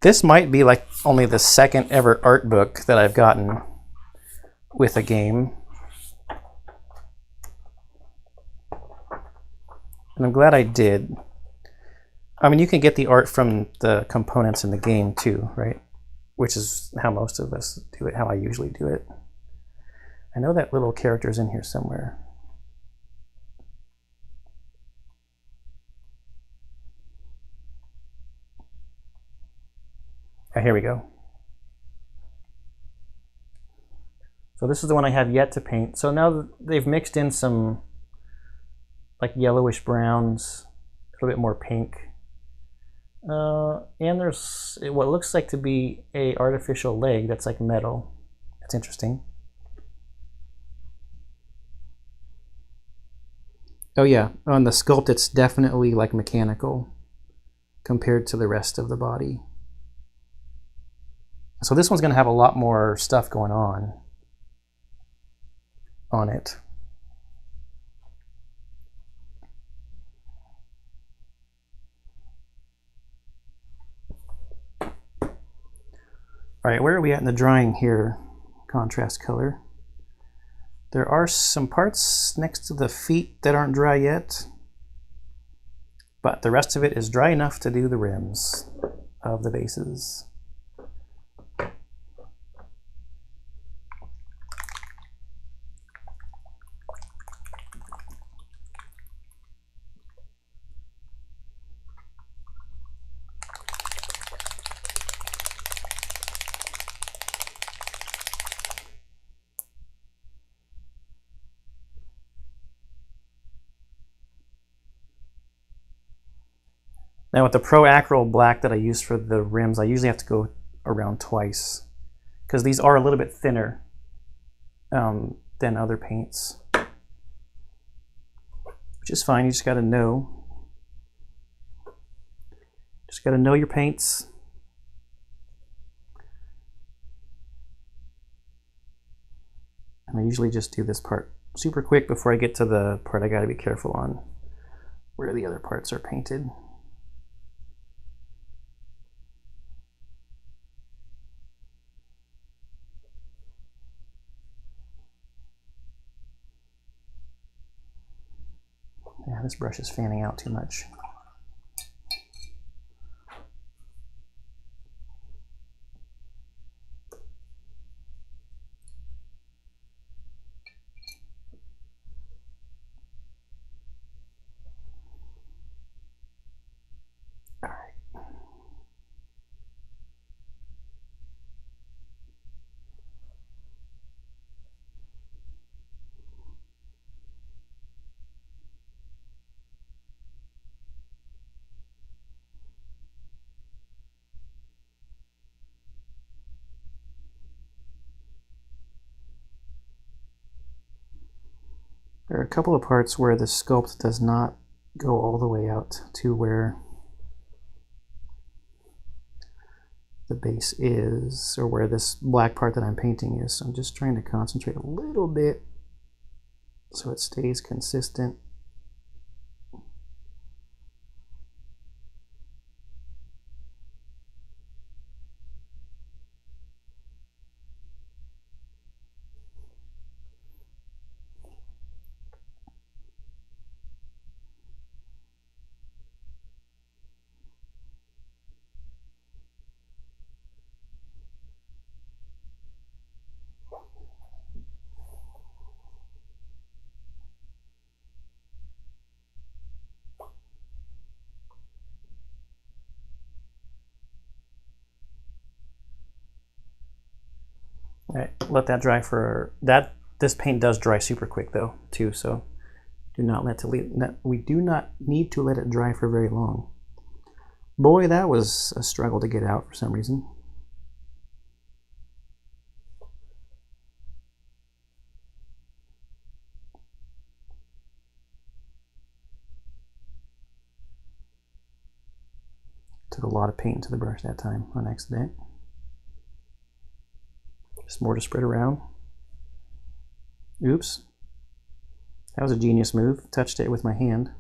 [SPEAKER 1] This might be like only the second ever art book that I've gotten with a game. And I'm glad I did. I mean, you can get the art from the components in the game too, right? Which is how most of us do it, how I usually do it. I know that little character's in here somewhere. Oh, here we go. So this is the one I have yet to paint. So now they've mixed in some like yellowish browns, a little bit more pink. And there's what looks like to be a artificial leg that's like metal. That's interesting. Oh yeah, on the sculpt it's definitely like mechanical compared to the rest of the body. So this one's going to have a lot more stuff going on it. All right, where are we at in the drying here? Contrast color. There are some parts next to the feet that aren't dry yet, but the rest of it is dry enough to do the rims of the bases. Now with the Pro Acryl black that I use for the rims, I usually have to go around twice because these are a little bit thinner than other paints, which is fine. You just got to know. Just got to know your paints. And I usually just do this part super quick before I get to the part I got to be careful on where the other parts are painted. Yeah, this brush is fanning out too much. All right. There are a couple of parts where the sculpt does not go all the way out to where the base is, or where this black part that I'm painting is. So I'm just trying to concentrate a little bit so it stays consistent. All right, let that dry for that. This paint does dry super quick though, too. So we do not need to let it dry for very long. Boy, that was a struggle to get out for some reason. Took a lot of paint into the brush that time on accident. Just more to spread around. Oops. That was a genius move. Touched it with my hand.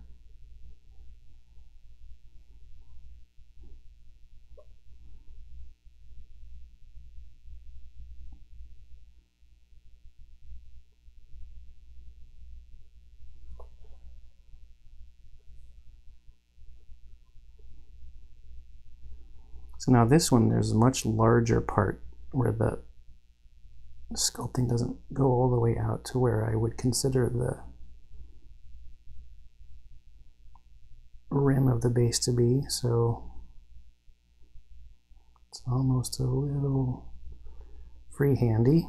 [SPEAKER 1] So now this one, there's a much larger part where the sculpting doesn't go all the way out to where I would consider the rim of the base to be. So it's almost a little freehandy.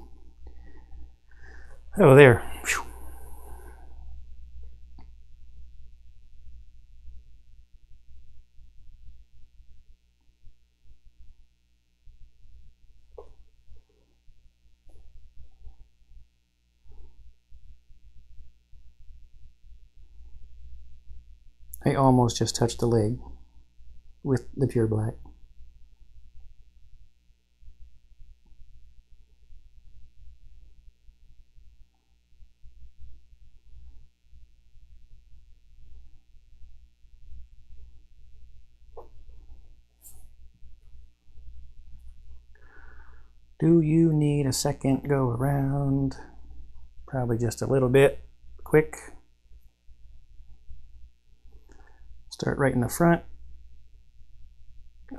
[SPEAKER 1] Oh, there. Whew. I almost just touched the leg with the pure black. Do you need a second go around? Probably just a little bit. Quick. Start right in the front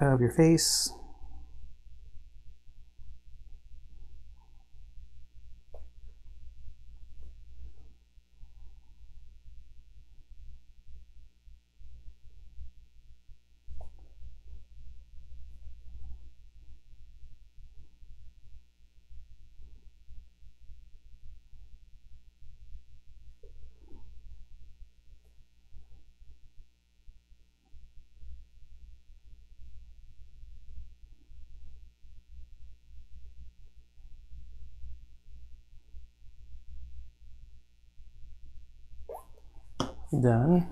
[SPEAKER 1] of your face. Done.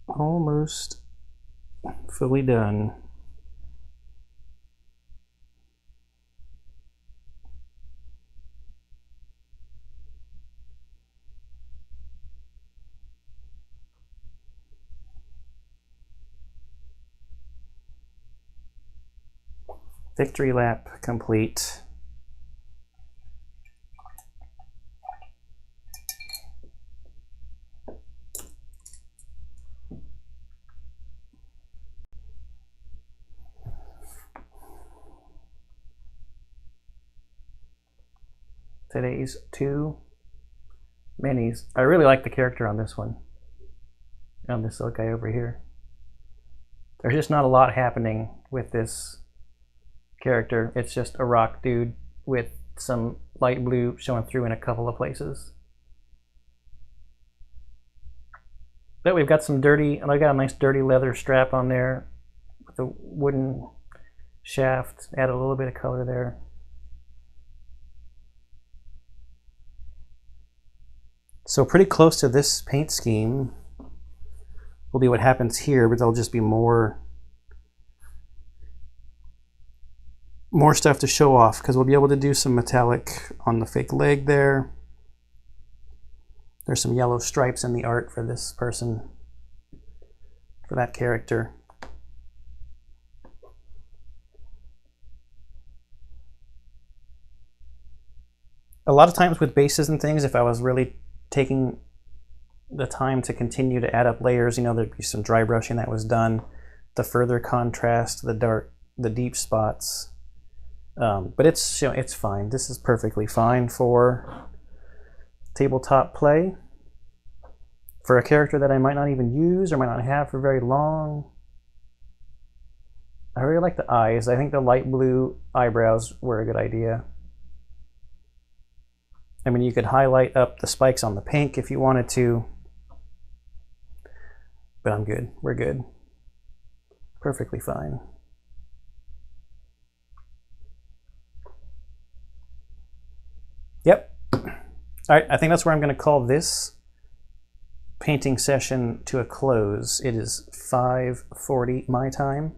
[SPEAKER 1] Almost fully done. Victory lap complete. Today's 2 minis. I really like the character on this one. On this little guy over here. There's just not a lot happening with this character. It's just a rock dude with some light blue showing through in a couple of places. But we've got some dirty, and I got a nice dirty leather strap on there with a wooden shaft. Add a little bit of color there. So pretty close to this paint scheme will be what happens here, but there'll just be more stuff to show off because we'll be able to do some metallic on the fake leg there. There's some yellow stripes in the art for this person, for that character. A lot of times with bases and things, if I was really taking the time to continue to add up layers, you know, there'd be some dry brushing that was done to further contrast the deep spots. But it's, you know, it's fine. This is perfectly fine for tabletop play. For a character that I might not even use or might not have for very long. I really like the eyes. I think the light blue eyebrows were a good idea. I mean, you could highlight up the spikes on the pink if you wanted to. But I'm good. We're good. Perfectly fine. Yep. All right, I think that's where I'm going to call this painting session to a close. It is 5:40 my time.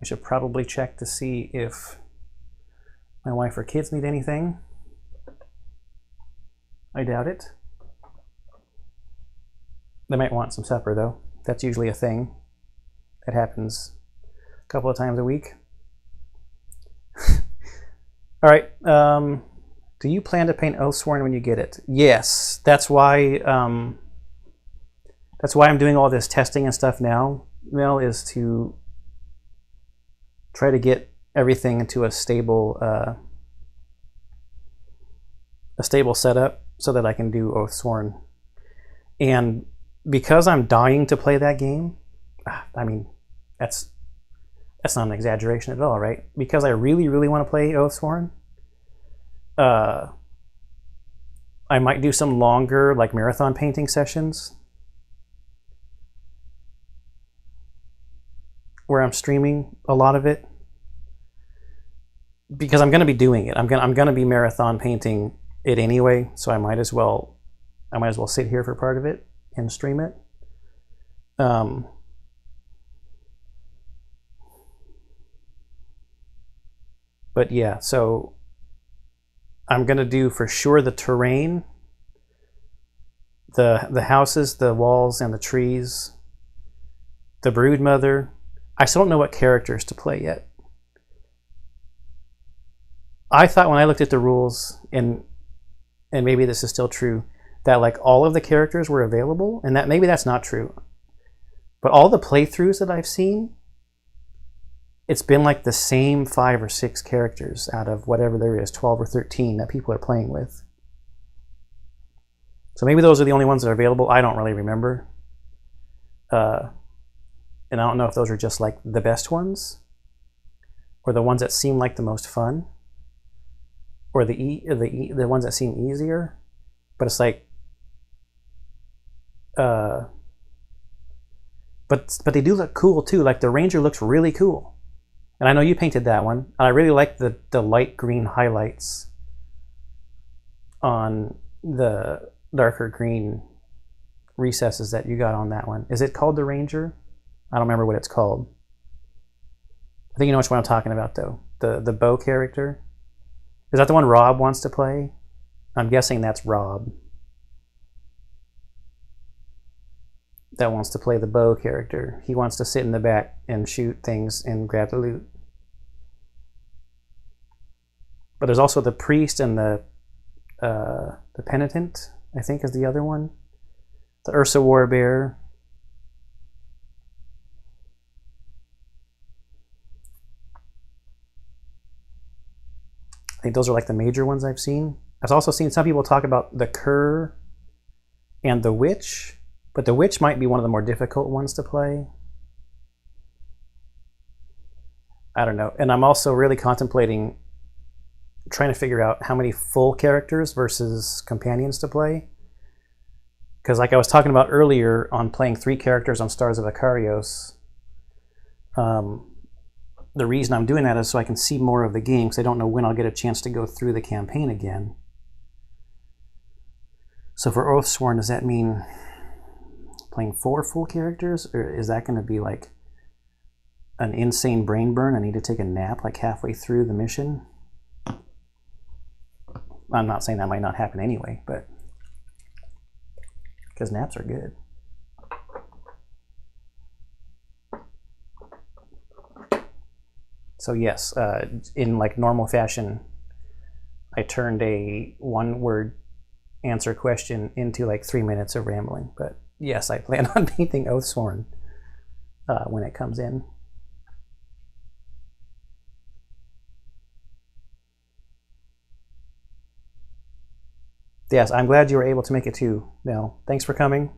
[SPEAKER 1] I should probably check to see if my wife or kids need anything. I doubt it. They might want some supper though. That's usually a thing. That happens a couple of times a week. All right. Do you plan to paint Oathsworn when you get it? Yes. That's why I'm doing all this testing and stuff now. Mel, is to try to get everything into a stable setup so that I can do Oathsworn. And because I'm dying to play that game, I mean, that's not an exaggeration at all, right? Because I really, really want to play Oathsworn, I might do some longer, like, marathon painting sessions where I'm streaming a lot of it, because I'm going to be doing it. I'm going to be marathon painting it anyway, so I might as well sit here for part of it and stream it. But yeah, so I'm gonna do for sure the terrain, the houses, the walls, and the trees, the Broodmother. I still don't know what characters to play yet. I thought when I looked at the rules, and maybe this is still true, that like all of the characters were available, and that maybe that's not true. But all the playthroughs that I've seen, it's been like the same 5 or 6 characters out of whatever there is, 12 or 13 that people are playing with. So maybe those are the only ones that are available. I don't really remember. And I don't know if those are just like the best ones. or the ones that seem like the most fun, or the ones that seem easier. But it's like, but they do look cool too. Like the Ranger looks really cool, and I know you painted that one. And I really like the light green highlights on the darker green recesses that you got on that one. Is it called the Ranger? I don't remember what it's called. I think you know which one I'm talking about though. The bow character. Is that the one Rob wants to play? I'm guessing that's Rob that wants to play the bow character. He wants to sit in the back and shoot things and grab the loot. But there's also the priest and the penitent, I think is the other one. The Ursa Warbear. I think those are like the major ones I've seen. I've also seen some people talk about the Cur and the Witch, but the Witch might be one of the more difficult ones to play. I don't know. And I'm also really contemplating trying to figure out how many full characters versus companions to play. Because like I was talking about earlier on playing 3 characters on Stars of Akarios, the reason I'm doing that is so I can see more of the game, because I don't know when I'll get a chance to go through the campaign again. So for Oathsworn, does that mean playing 4 full characters? Or is that going to be like an insane brain burn? I need to take a nap like halfway through the mission? I'm not saying that might not happen anyway, but because naps are good. So yes, in like normal fashion, I turned a 1-word answer question into like 3 minutes of rambling. But yes, I plan on painting Oathsworn when it comes in. Yes, I'm glad you were able to make it too, Nell. Thanks for coming.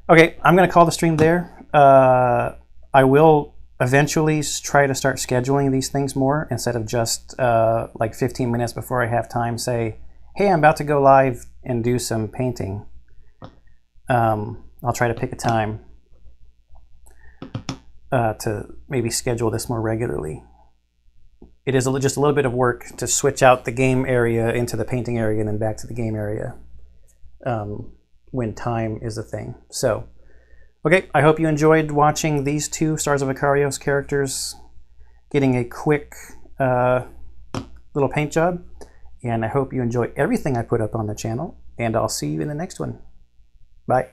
[SPEAKER 1] Okay, I'm going to call the stream there. I will eventually try to start scheduling these things more instead of just like 15 minutes before I have time say, hey, I'm about to go live and do some painting. I'll try to pick a time to maybe schedule this more regularly. It is just a little bit of work to switch out the game area into the painting area and then back to the game area when time is a thing. So, okay, I hope you enjoyed watching these 2 Stars of Akarios characters getting a quick little paint job. And I hope you enjoy everything I put up on the channel. And I'll see you in the next one. Bye.